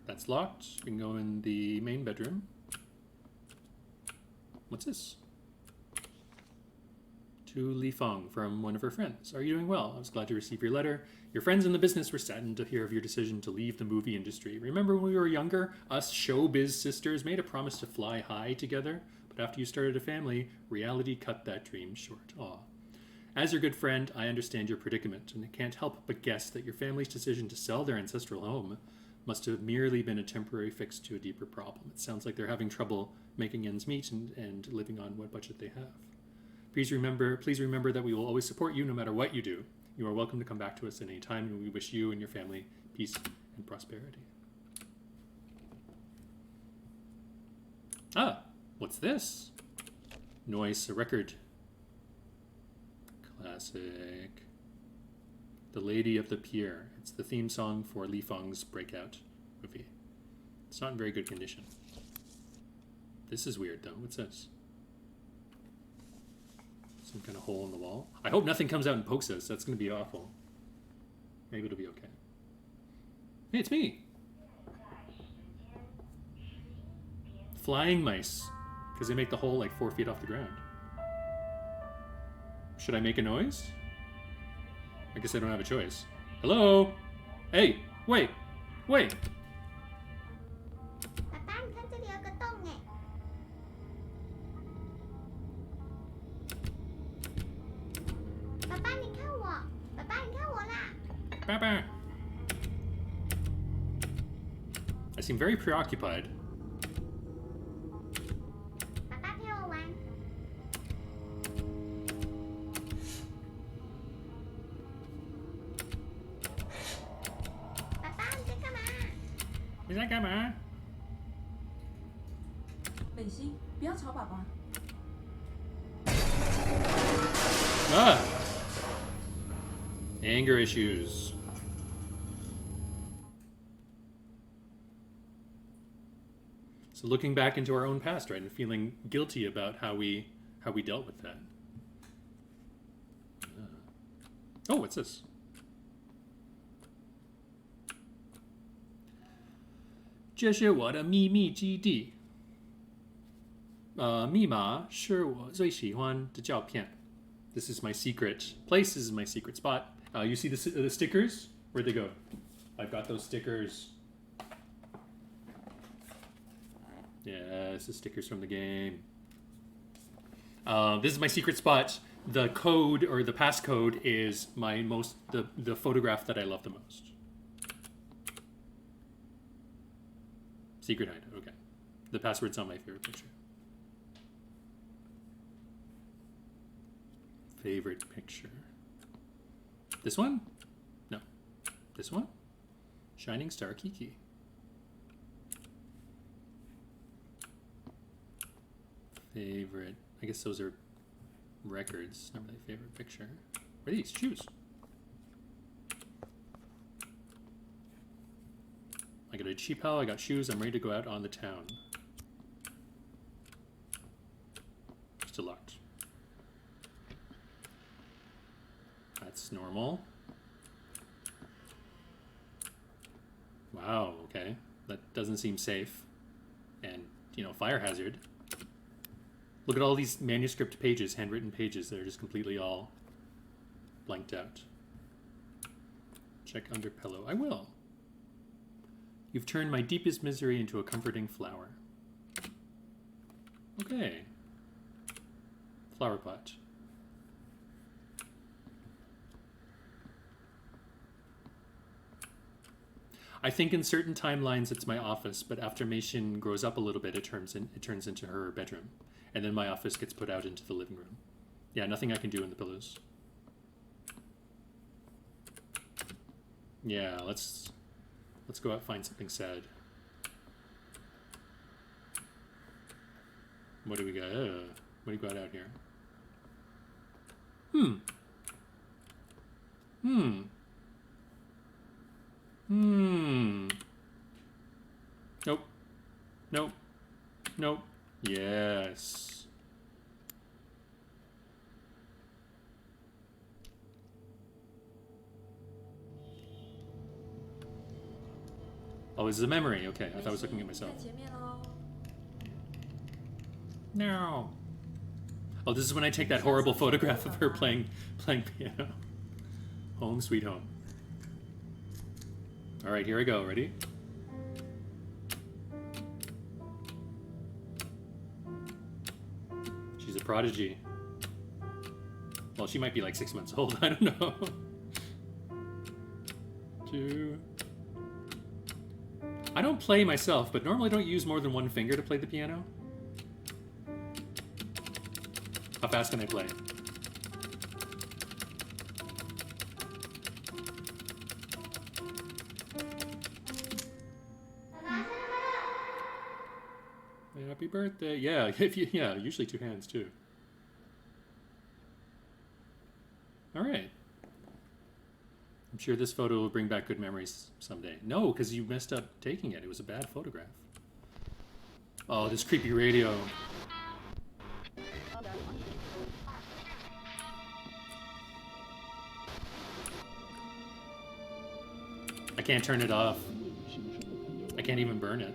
That's locked. We can go in the main bedroom. What's this? To Li Fang from one of her friends. Are you doing well? I was glad to receive your letter. Your friends in the business were saddened to hear of your decision to leave the movie industry. Remember when we were younger, us showbiz sisters made a promise to fly high together? But after you started a family, reality cut that dream short. Aw. As your good friend, I understand your predicament, and I can't help but guess that your family's decision to sell their ancestral home must have merely been a temporary fix to a deeper problem. It sounds like they're having trouble making ends meet and living on what budget they have. Please remember that we will always support you no matter what you do. You are welcome to come back to us at any time, and we wish you and your family peace and prosperity. What's this? Noise, a record. Classic. The Lady of the Pier. It's the theme song for Li Fang's Breakout movie. It's not in very good condition. This is weird, though. What's this? Some kind of hole in the wall. I hope nothing comes out and pokes us. That's going to be awful. Maybe it'll be okay. Hey, it's me. Flying mice. Because they make the hole like 4 feet off the ground. Should I make a noise? I guess I don't have a choice. Hello? Hey, wait. 爸爸，你看这里有个洞哎。爸爸，你看我，爸爸，你看我啦。Baba. I seem very preoccupied. 爸爸陪我玩。爸爸，你在干嘛？你在干嘛？美心，不要吵爸爸。Anger issues. So looking back into our own past, right, and feeling guilty about how we dealt with that. Oh, what's this? "这是我的秘密基地。密码是我最喜欢的照片。This is my secret place. This is my secret spot. You see the stickers? Where'd they go? I've got those stickers. Yes, the stickers from the game. This is my secret spot. The code, or the passcode, is the photograph that I love the most. Secret hideout, okay. The password's on my favorite picture. Favorite picture. This one? No. This one? Shining Star Kiki. Favorite. I guess those are records. Not really favorite picture. What are these? Shoes. I got a cheap hell, I got shoes, I'm ready to go out on the town. Still locked. That's normal. Wow, okay. That doesn't seem safe. And, you know, fire hazard. Look at all these manuscript pages, handwritten pages that are just completely all blanked out. Check under pillow. I will. You've turned my deepest misery into a comforting flower. Okay. Flower pot. I think in certain timelines it's my office, but after Meishin grows up a little bit, it turns into her bedroom. And then my office gets put out into the living room. Yeah, nothing I can do in the pillows. Yeah, let's go out and find something sad. What do we got? What do you got out here? Nope. Nope. Nope. Yes. Oh, this is a memory. Okay, I thought I was looking at myself. No. Oh, this is when I take that horrible photograph of her playing piano. Home sweet home. All right, here I go. Ready? She's a prodigy. Well, she might be like 6 months old. I don't know. 2. I don't play myself, but normally I don't use more than one finger to play the piano. How fast can I play? Happy birthday. Yeah, yeah, usually 2 hands too. All right. I'm sure this photo will bring back good memories someday. No, because you messed up taking it. It was a bad photograph. Oh, this creepy radio. I can't turn it off. I can't even burn it.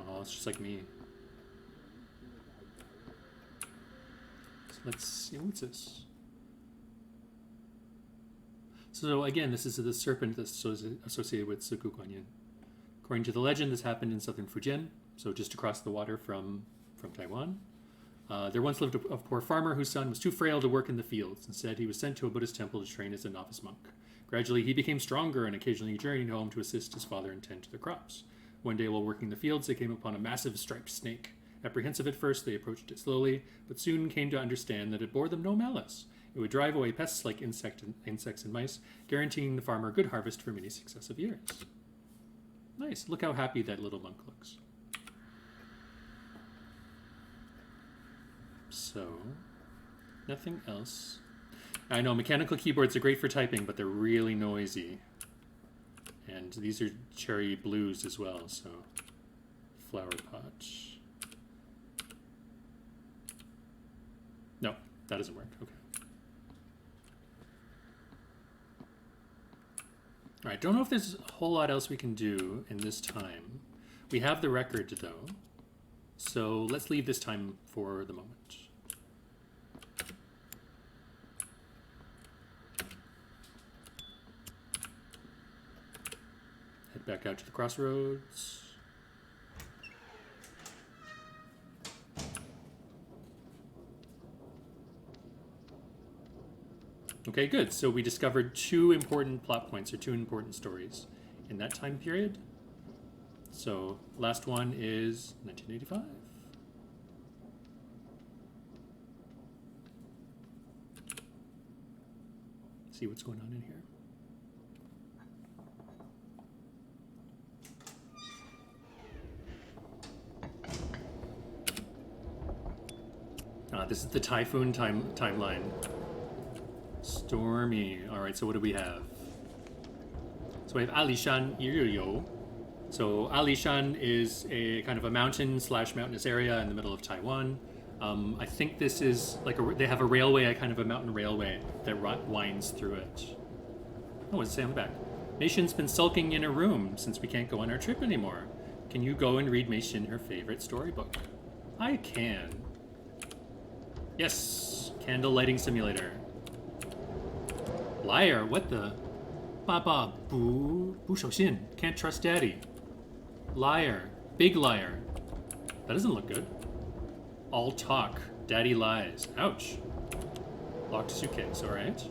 Oh, it's just like me. So let's see, what's this? So again, this is the serpent that's associated with Suku Guanyin. According to the legend, this happened in southern Fujian, so just across the water from Taiwan. There once lived a poor farmer whose son was too frail to work in the fields. Instead, he was sent to a Buddhist temple to train as a novice monk. Gradually, he became stronger and occasionally journeyed home to assist his father and tend to the crops. One day, while working the fields, they came upon a massive striped snake. Apprehensive at first, they approached it slowly, but soon came to understand that it bore them no malice. It would drive away pests like insects and mice, guaranteeing the farmer a good harvest for many successive years. Nice. Look how happy that little monk looks. So, nothing else. I know mechanical keyboards are great for typing, but they're really noisy. And these are cherry blues as well, so flower pot. No, that doesn't work. Okay. All right, don't know if there's a whole lot else we can do in this time. We have the record, though, so let's leave this time for the moment. Head back out to the crossroads. Okay, good. So we discovered 2 important plot points, or 2 important stories in that time period. So last one is 1985. See what's going on in here. This is the typhoon timeline. Stormy. All right, so what do we have? So we have Alishan Yiryou. So Alishan is a kind of a mountainous area in the middle of Taiwan. I think this is like they have a railway, a kind of a mountain railway that winds through it. Oh, what's it say on the back? Meishin's been sulking in her room since we can't go on our trip anymore. Can you go and read Meishin her favorite storybook? I can. Yes, candle lighting simulator. Liar, what the? Baba, bu shou xin. Can't trust daddy. Liar, big liar. That doesn't look good. All talk, daddy lies. Ouch. Locked suitcase, alright.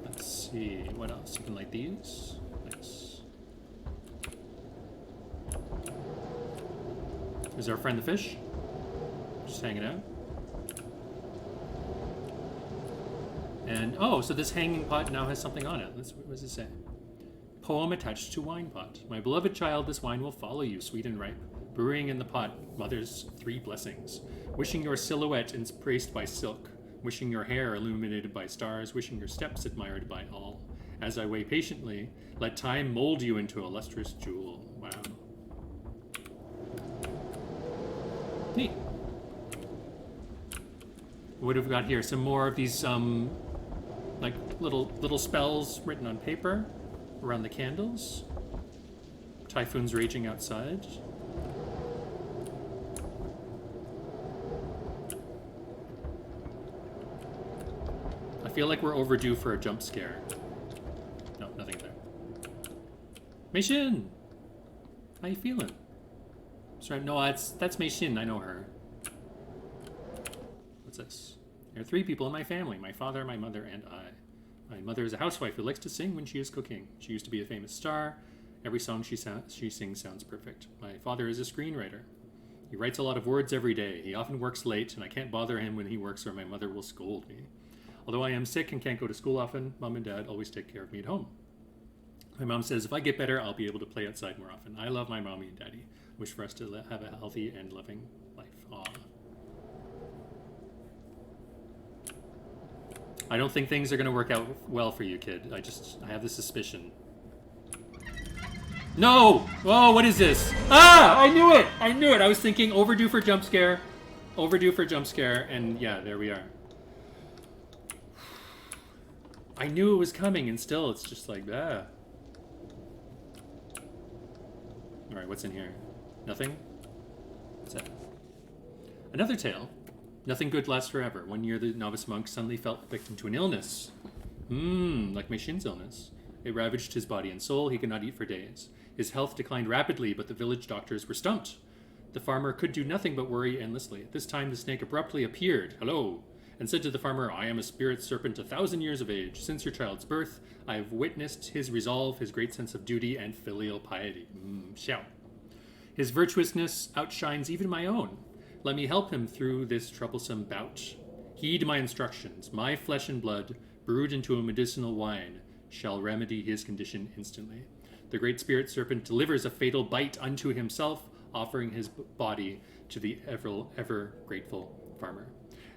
Let's see, what else? You can light these. Nice. Is our friend the fish? Just hanging out. And, oh, so this hanging pot now has something on it. What does it say? Poem attached to wine pot. My beloved child, this wine will follow you, sweet and ripe. Brewing in the pot, mother's 3 blessings. Wishing your silhouette embraced by silk. Wishing your hair illuminated by stars. Wishing your steps admired by all. As I wait patiently, let time mold you into a lustrous jewel. Wow. Neat. What have we got here? Some more of these, like little spells written on paper around the candles. Typhoon's raging outside. I feel like we're overdue for a jump scare. No, nothing there. Meishin! How you feeling? Sorry, no, that's Meishin. I know her. What's this? There are 3 people in my family, my father, my mother, and I. My mother is a housewife who likes to sing when she is cooking. She used to be a famous star. Every song she sings sounds perfect. My father is a screenwriter. He writes a lot of words every day. He often works late, and I can't bother him when he works or my mother will scold me. Although I am sick and can't go to school often, Mom and Dad always take care of me at home. My mom says if I get better, I'll be able to play outside more often. I love my mommy and daddy. Wish for us to have a healthy and loving life. Aww. I don't think things are going to work out well for you, kid. I have this suspicion. No! Oh, what is this? Ah! I knew it! I knew it! I was thinking overdue for jump scare. Overdue for jump scare, and yeah, there we are. I knew it was coming, and still it's just like, ah. Alright, what's in here? Nothing? What's that? Another tale. Nothing good lasts forever. One year, the novice monk suddenly fell victim to an illness. Like Meishin's illness. It ravaged his body and soul. He could not eat for days. His health declined rapidly, but the village doctors were stumped. The farmer could do nothing but worry endlessly. At this time, the snake abruptly appeared, hello, and said to the farmer, I am a spirit serpent 1,000 years of age. Since your child's birth, I have witnessed his resolve, his great sense of duty, and filial piety. Xiao. His virtuousness outshines even my own. Let me help him through this troublesome bout. Heed my instructions. My flesh and blood, brewed into a medicinal wine, shall remedy his condition instantly. The great spirit serpent delivers a fatal bite unto himself, offering his body to the ever grateful farmer.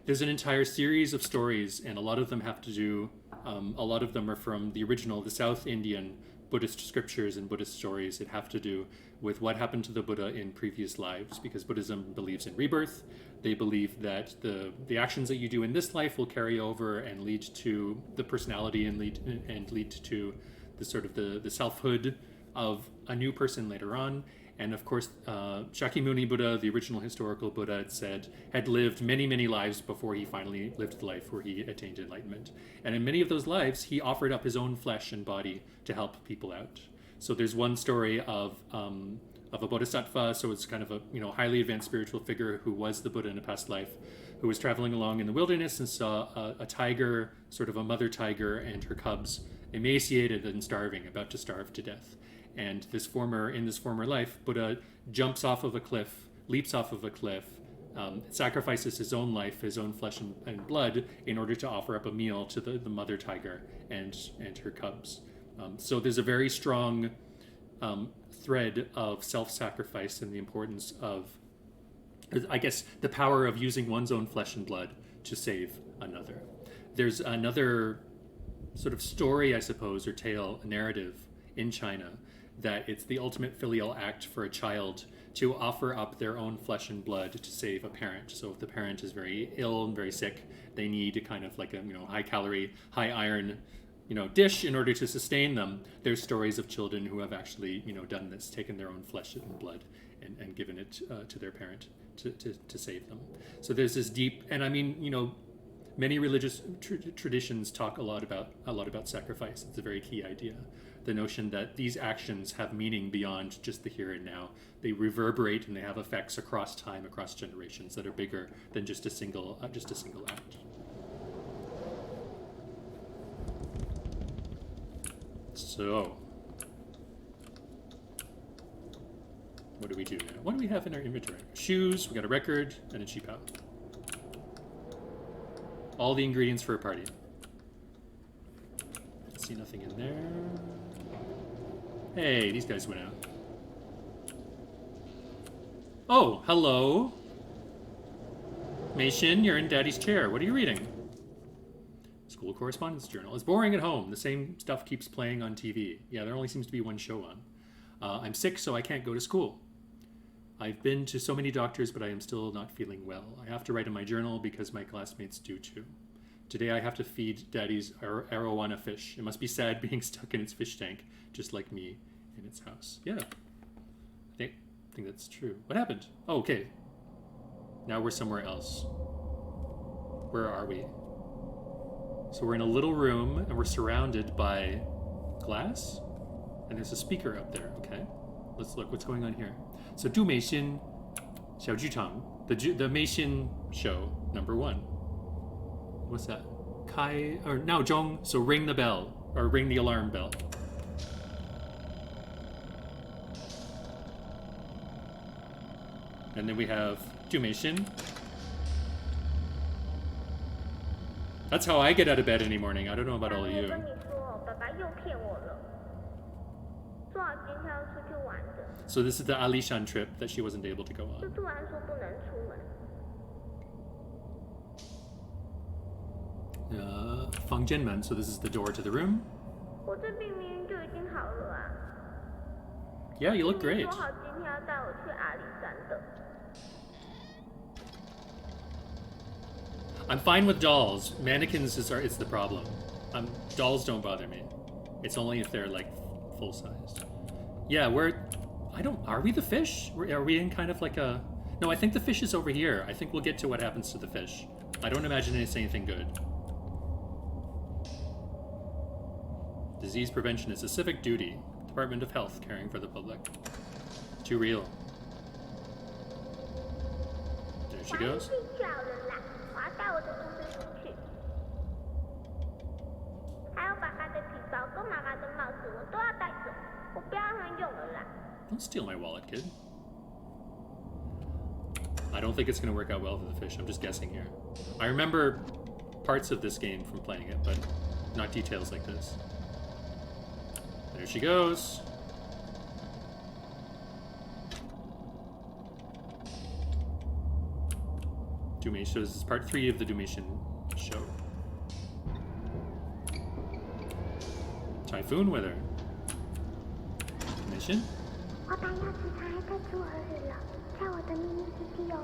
There's an entire series of stories, and a lot of them have to do, a lot of them are from the South Indian Buddhist scriptures and Buddhist stories that have to do with what happened to the Buddha in previous lives, because Buddhism believes in rebirth. They believe that the actions that you do in this life will carry over and lead to the personality and lead to the sort of the selfhood of a new person later on. And of course, Shakyamuni Buddha, the original historical Buddha, it said, had lived many, many lives before he finally lived the life where he attained enlightenment. And in many of those lives, he offered up his own flesh and body to help people out. So there's one story of of a bodhisattva. So it's kind of a highly advanced spiritual figure who was the Buddha in a past life, who was traveling along in the wilderness and saw a tiger, sort of a mother tiger, and her cubs emaciated and starving, about to starve to death. And in this former life, Buddha jumps off of a cliff, leaps off of a cliff, sacrifices his own life, his own flesh and blood, in order to offer up a meal to the mother tiger and her cubs. So there's a very strong thread of self-sacrifice and the importance of, I guess, the power of using one's own flesh and blood to save another. There's another sort of story, I suppose, or tale, narrative in China, that it's the ultimate filial act for a child to offer up their own flesh and blood to save a parent. So if the parent is very ill and very sick, they need kind of like a high calorie, high iron dish in order to sustain them. There's stories of children who have actually done this, taken their own flesh and blood and given it to their parent to save them. So there's this deep, and I mean, many religious traditions talk a lot about sacrifice. It's a very key idea. The notion that these actions have meaning beyond just the here and now. They reverberate and they have effects across time, across generations, that are bigger than just a single act. So, what do we do now? What do we have in our inventory? Shoes, we got a record, and a cheap out. All the ingredients for a party. See nothing in there. Hey, these guys went out. Oh, hello. Mei Xin, you're in Daddy's chair. What are you reading? School correspondence journal. It's boring at home. The same stuff keeps playing on TV. Yeah, there only seems to be one show on. I'm sick, so I can't go to school. I've been to so many doctors, but I am still not feeling well. I have to write in my journal because my classmates do too. Today I have to feed Daddy's arowana fish. It must be sad being stuck in its fish tank, just like me in its house. Yeah, I think that's true. What happened? Oh, okay. Now we're somewhere else. Where are we? So we're in a little room, and we're surrounded by glass, and there's a speaker up there. Okay, let's look what's going on here. So, 杜美心小剧场, the Mei Xin show, #1. What's that? 闹钟, so ring the bell, or ring the alarm bell. And then we have 杜美心. That's how I get out of bed any morning. I don't know about all of you. So this is the Alishan trip that she wasn't able to go on. Fang Jianmen, so this is the door to the room. Yeah, you look great. I'm fine with dolls. Mannequins it's the problem. Dolls don't bother me. It's only if they're like full-sized. Yeah, are we the fish? Are we in kind of like a... No, I think the fish is over here. I think we'll get to what happens to the fish. I don't imagine it's anything good. Disease prevention is a civic duty. Department of Health, caring for the public. Too real. There she goes. Don't steal my wallet, kid. I don't think it's going to work out well for the fish. I'm just guessing here. I remember parts of this game from playing it, but not details like this. There she goes. Dumei shows this is part 3 of the Dumation show. Typhoon weather. Mission? 我把钥匙藏在在书盒里了，在我的秘密基地哦，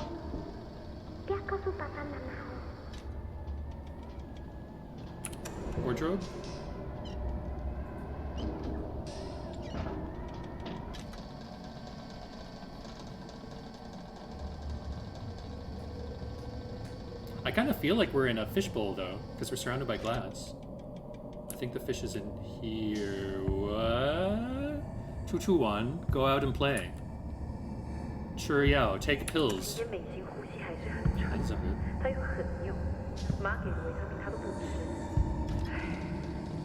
不要告诉爸爸妈妈哦。Wardrobe? I kind of feel like we're in a fishbowl though, because we're surrounded by glass. I think the fish is in here. What? 221, go out and play. Churiao, take pills. 今天美心呼吸还是很差，她又很拗，妈给的维他命她都不吃。唉，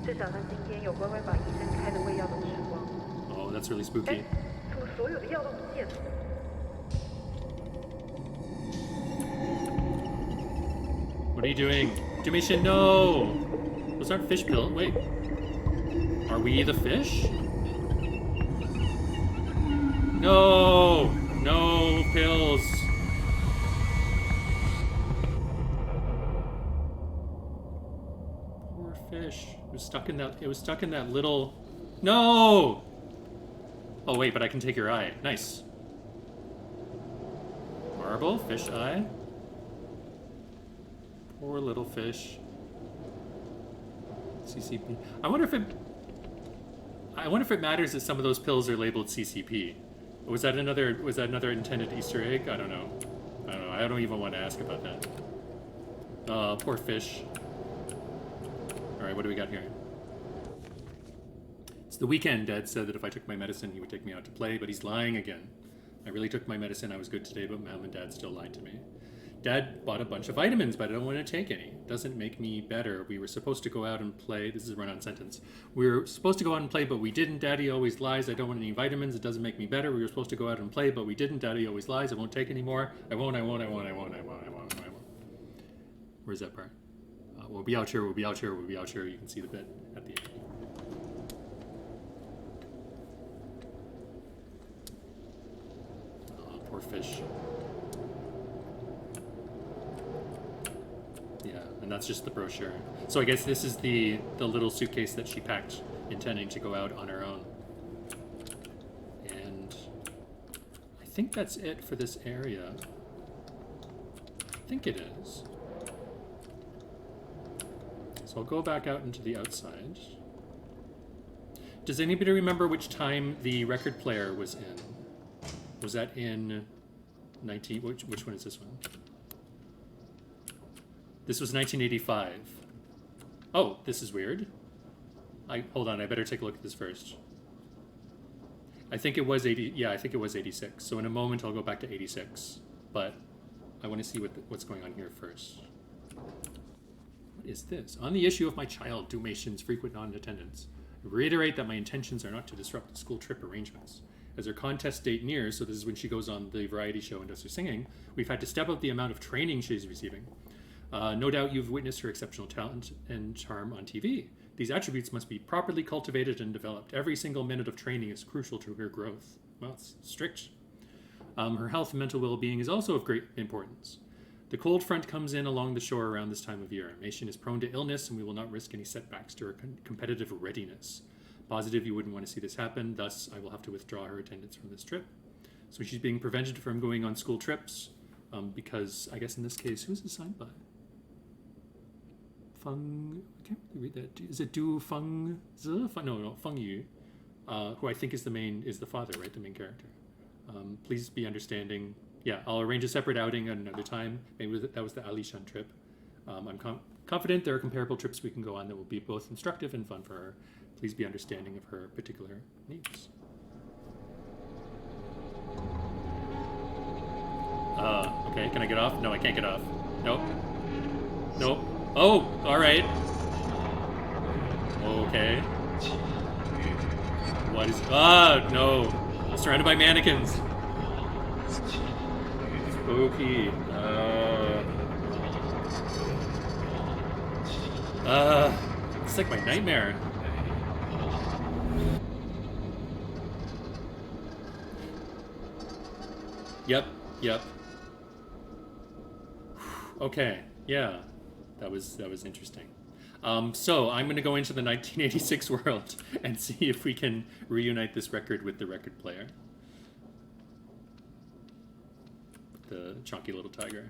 至少她今天有乖乖把医生开的胃药都吃光。 Oh, that's really spooky. 怎么所有的药都不见了？ What are you doing? Dumation, no! Those aren't fish pills. Wait. Are we the fish? No! No pills. Poor fish. It was stuck in that little. No! Oh wait, but I can take your eye. Nice. Marble, fish eye. Poor little fish. CCP. I wonder if it matters that some of those pills are labeled CCP. Was that another intended Easter egg? I don't know. I don't even want to ask about that. Poor fish. All right, what do we got here? It's the weekend. Dad said that if I took my medicine, he would take me out to play, but he's lying again. I really took my medicine. I was good today, but Mom and Dad still lied to me. Dad bought a bunch of vitamins, but I don't want to take any. It doesn't make me better. We were supposed to go out and play. This is a run-on sentence. We were supposed to go out and play, but we didn't. Daddy always lies. I don't want any vitamins. It doesn't make me better. We were supposed to go out and play, but we didn't. Daddy always lies. I won't take any more. I won't. Where's that part? We'll be out here. We'll be out here. We'll be out here. You can see the bit at the end. Oh, poor fish. Yeah, and that's just the brochure. So I guess this is the little suitcase that she packed, intending to go out on her own. And I think that's it for this area. I think it is. So I'll go back out into the outside. Does anybody remember which time the record player was in? Was that in 19... Which one is this one? This was 1985. Oh, this is weird. Hold on, I better take a look at this first. I think it was 80. Yeah, I think it was 86. So in a moment, I'll go back to 86. But I want to see what's going on here first. What is this? On the issue of my child, Dumation's frequent non-attendance, I reiterate that my intentions are not to disrupt the school trip arrangements. As her contest date nears, so this is when she goes on the variety show and does her singing, we've had to step up the amount of training she's receiving. No doubt you've witnessed her exceptional talent and charm on TV. These attributes must be properly cultivated and developed. Every single minute of training is crucial to her growth. Well, it's strict. Her health and mental well-being is also of great importance. The cold front comes in along the shore around this time of year. Nation is prone to illness, and we will not risk any setbacks to her competitive readiness. Positive you wouldn't want to see this happen, thus I will have to withdraw her attendance from this trip. So she's being prevented from going on school trips because, I guess in this case, who's it signed by? Feng, I can't really read that. Is it Du Feng Zi? No, Feng Yu, who I think is the father, right? The main character. Please be understanding. Yeah, I'll arrange a separate outing at another time. Maybe that was the Alishan trip. I'm confident there are comparable trips we can go on that will be both instructive and fun for her. Please be understanding of her particular needs. Okay, can I get off? No, I can't get off. Nope. Nope. Oh, all right. Okay. What is... no. Surrounded by mannequins. Spooky. It's like my nightmare. Yep. Okay, yeah. That was interesting. So I'm going to go into the 1986 world and see if we can reunite this record with the record player. The chunky little tiger.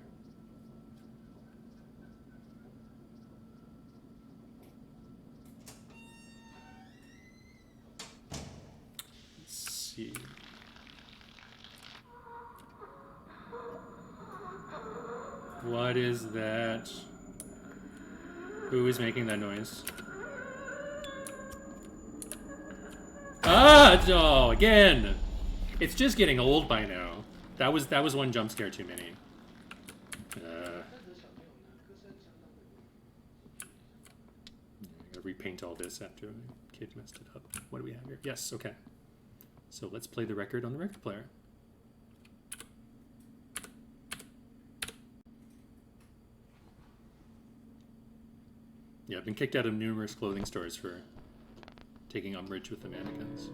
Let's see. What is that? Who is making that noise? Oh, again! It's just getting old by now. That was one jump scare too many. I gotta repaint all this after a kid messed it up. What do we have here? Yes, okay. So let's play the record on the record player. Yeah, I've been kicked out of numerous clothing stores for taking umbrage with the mannequins.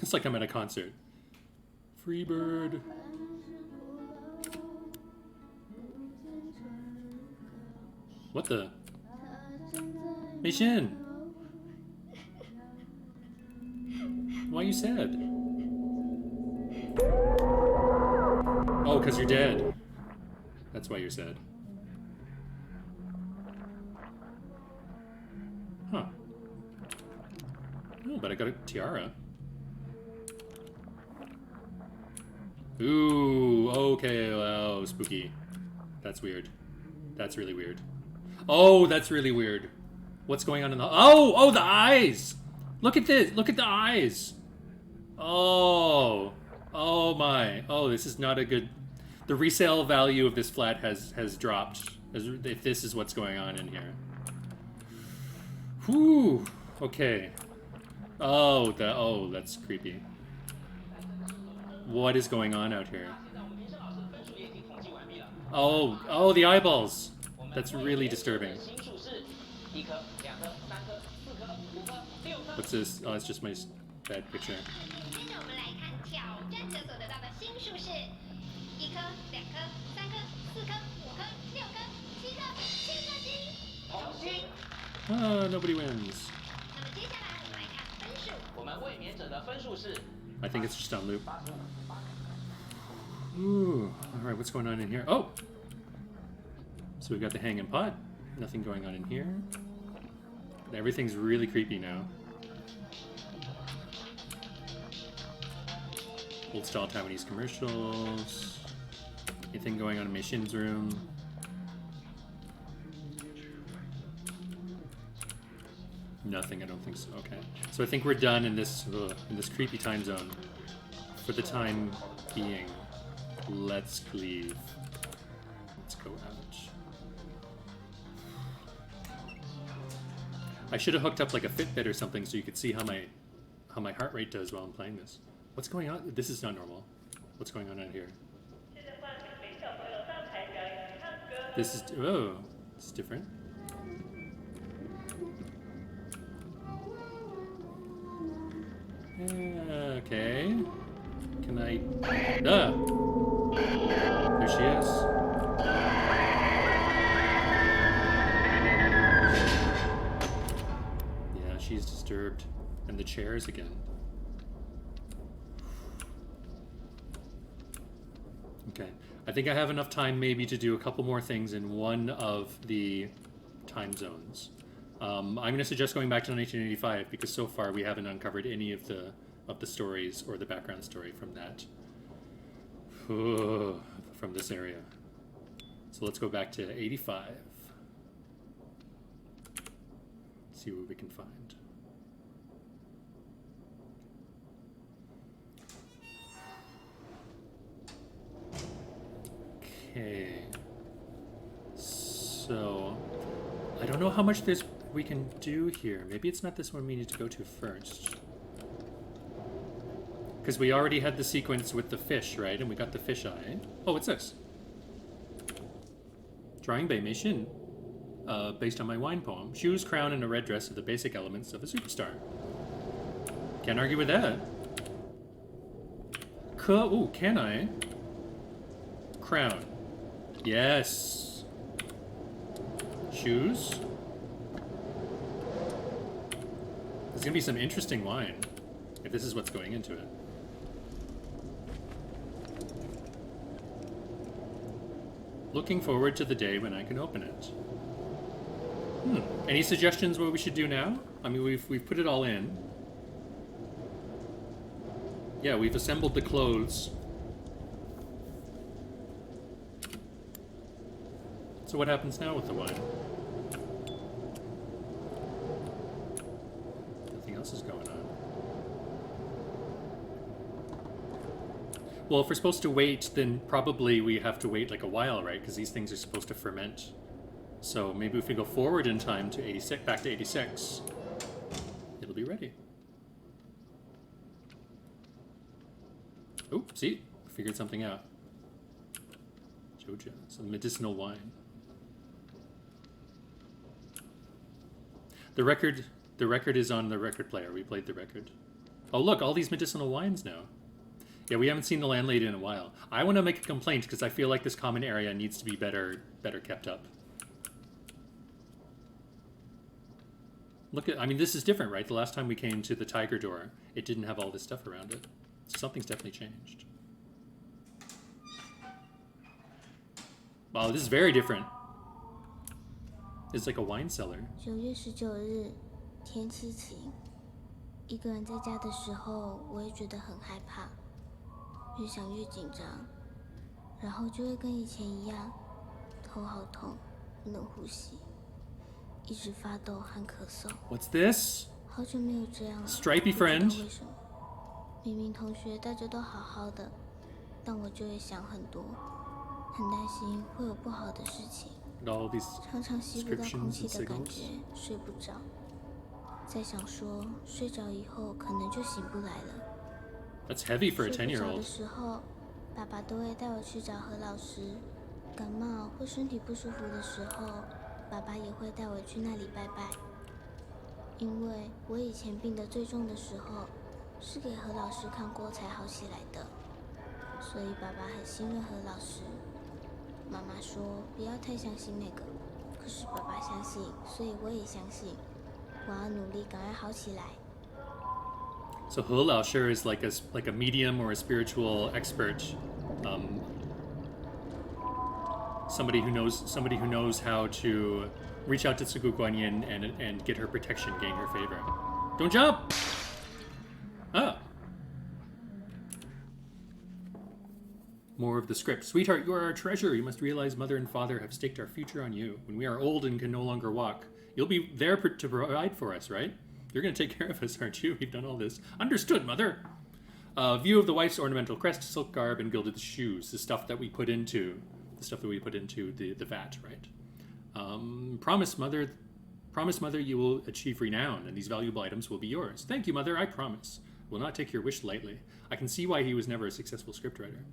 It's like I'm at a concert. Freebird. What the? Meishin! Why are you sad? Oh, because you're dead. That's why you're sad. Huh. Oh, but I got a tiara. Ooh, okay, wow, spooky. That's weird. That's really weird. Oh, that's really weird. What's going on in the... Oh, the eyes! Look at this, look at the eyes! Oh, oh my. Oh, this is not a good... The resale value of this flat has dropped, if this is what's going on in here. Whew, okay. Oh, that's creepy. What is going on out here? Oh, the eyeballs. That's really disturbing. What's this? Oh, it's just my bad picture. Oh, nobody wins. I think it's just on loop. Ooh, alright, what's going on in here? Oh! So we've got the hanging pot. Nothing going on in here. But everything's really creepy now. Old style Taiwanese commercials. Anything going on in Meishin's room? Nothing, I don't think so. Okay. So I think we're done in this creepy time zone. For the time being. Let's leave. Let's go out. I should have hooked up like a Fitbit or something so you could see how my heart rate does while I'm playing this. What's going on? This is not normal. What's going on out here? This is... Oh, it's different. Okay. Can I... There she is. Yeah, she's disturbed. And the chairs again. Okay. I think I have enough time maybe to do a couple more things in one of the time zones. I'm going to suggest going back to 1985 because so far we haven't uncovered any of the stories or the background story from that. From this area. So let's go back to 85. See what we can find. Okay. So I don't know how much we can do here. Maybe it's not this one we need to go to first. Because we already had the sequence with the fish, right? And we got the fish eye. Oh, what's this? Drawing by Meishin. Based on my wine poem. Shoes, crown, and a red dress are the basic elements of a superstar. Can't argue with that. Ooh, can I? Crown. Yes. Shoes. There's gonna be some interesting wine. If this is what's going into it. Looking forward to the day when I can open it. Any suggestions what we should do now? I mean, we've put it all in. Yeah, we've assembled the clothes. So what happens now with the wine? Nothing else is going on. Well, if we're supposed to wait, then probably we have to wait like a while, right? Because these things are supposed to ferment. So maybe if we go forward in time to 86, back to 86, it'll be ready. Oh, see? Figured something out. Joja, some medicinal wine. The record is on the record player. We played the record. Oh, look, all these medicinal wines now. Yeah, we haven't seen the landlady in a while. I want to make a complaint because I feel like this common area needs to be better kept up. Look at, I mean, this is different, right? The last time we came to the Tiger Door, it didn't have all this stuff around it. Something's definitely changed. Wow, this is very different. It's like a wine cellar. 9月19日，天气晴。一个人在家的时候，我也觉得很害怕，越想越紧张，然后就会跟以前一样，头好痛，不能呼吸，一直发抖和咳嗽。What's this? 好久没有这样了。 Stripey 不知道 friend. 为什么？明明同学大家都好好的，但我就会想很多，很担心会有不好的事情。 All these 常常吸不到空 descriptions 气 and 的感 signals. 觉，睡不着。在想说，睡着以后可能就醒不来了。 That's heavy for a 睡不着的 10-year-old. 时候，爸爸都会带我去找何老师。感冒或身体不舒服的时候，爸爸也会带我去那里拜拜。因为我以前病得最重的时候，是给何老师看过才好起来的，所以爸爸很信任何老师。妈妈说不要太相信那个，可是爸爸相信，所以我也相信。我要努力赶快好起来。 So He Lao Shi is like a medium or a spiritual expert, somebody who knows how to reach out to Tsugu Guanyin and get her protection, gain her favor. Don't jump! Ah. More of the script. Sweetheart, you are our treasure. You must realize mother and father have staked our future on you. When we are old and can no longer walk, you'll be there to provide for us, right? You're going to take care of us, aren't you? We've done all this. Understood, mother. View of the wife's ornamental crest, silk garb, and gilded shoes. The stuff that we put into the vat, right? Promise, mother, you will achieve renown, and these valuable items will be yours. Thank you, mother. I promise. Will not take your wish lightly. I can see why he was never a successful scriptwriter.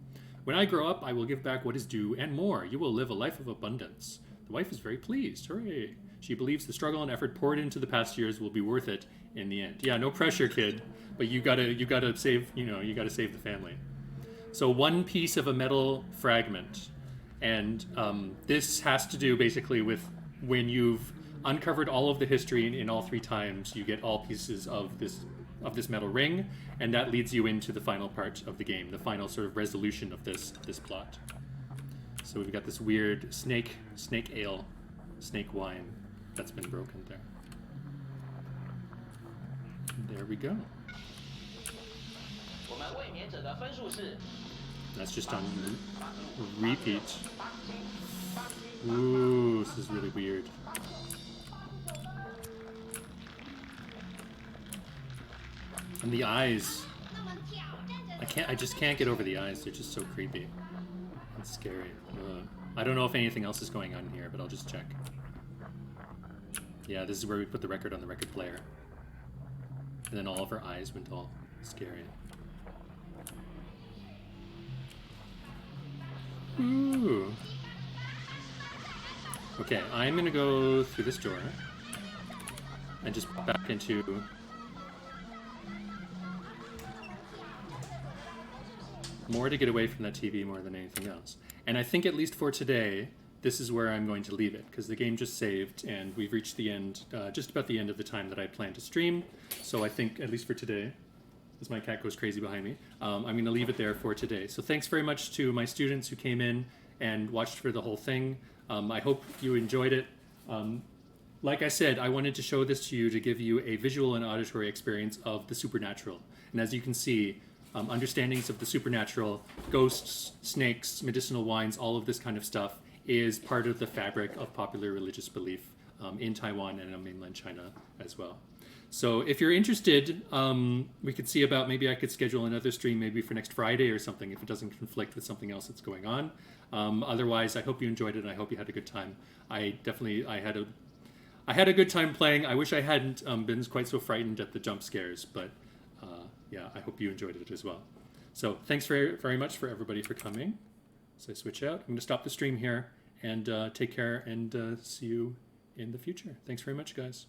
When I grow up, I will give back what is due and more. You will live a life of abundance. The wife is very pleased. Hooray. She believes the struggle and effort poured into the past years will be worth it in the end. Yeah, no pressure, kid. But you gotta save, you gotta save the family. So one piece of a metal fragment. And this has to do basically with when you've uncovered all of the history in all 3 times, you get all pieces of this metal ring, and that leads you into the final part of the game, the final sort of resolution of this plot. So we've got this weird snake ale, snake wine that's been broken there. There we go. That's just on repeat. Ooh, this is really weird. And the eyes. I just can't get over the eyes. They're just so creepy. It's scary. I don't know if anything else is going on here, but I'll just check. Yeah, this is where we put the record on the record player. And then all of our eyes went all scary. Ooh. Okay, I'm gonna go through this door and just pop back into more to get away from that TV more than anything else. And I think at least for today, this is where I'm going to leave it, because the game just saved and we've reached the end, just about the end of the time that I planned to stream. So I think, at least for today, as my cat goes crazy behind me, I'm going to leave it there for today. So thanks very much to my students who came in and watched for the whole thing. I hope you enjoyed it. Like I said, I wanted to show this to you to give you a visual and auditory experience of the supernatural. And as you can see, understandings of the supernatural, ghosts, snakes, medicinal wines, all of this kind of stuff is part of the fabric of popular religious belief in Taiwan and in mainland China as well. So if you're interested, we could see about maybe I could schedule another stream maybe for next Friday or something if it doesn't conflict with something else that's going on. Otherwise, I hope you enjoyed it and I hope you had a good time. I had a good time playing. I wish I hadn't been quite so frightened at the jump scares, but yeah, I hope you enjoyed it as well. So thanks very, very much for everybody for coming. So I switch out. I'm going to stop the stream here and take care and see you in the future. Thanks very much, guys.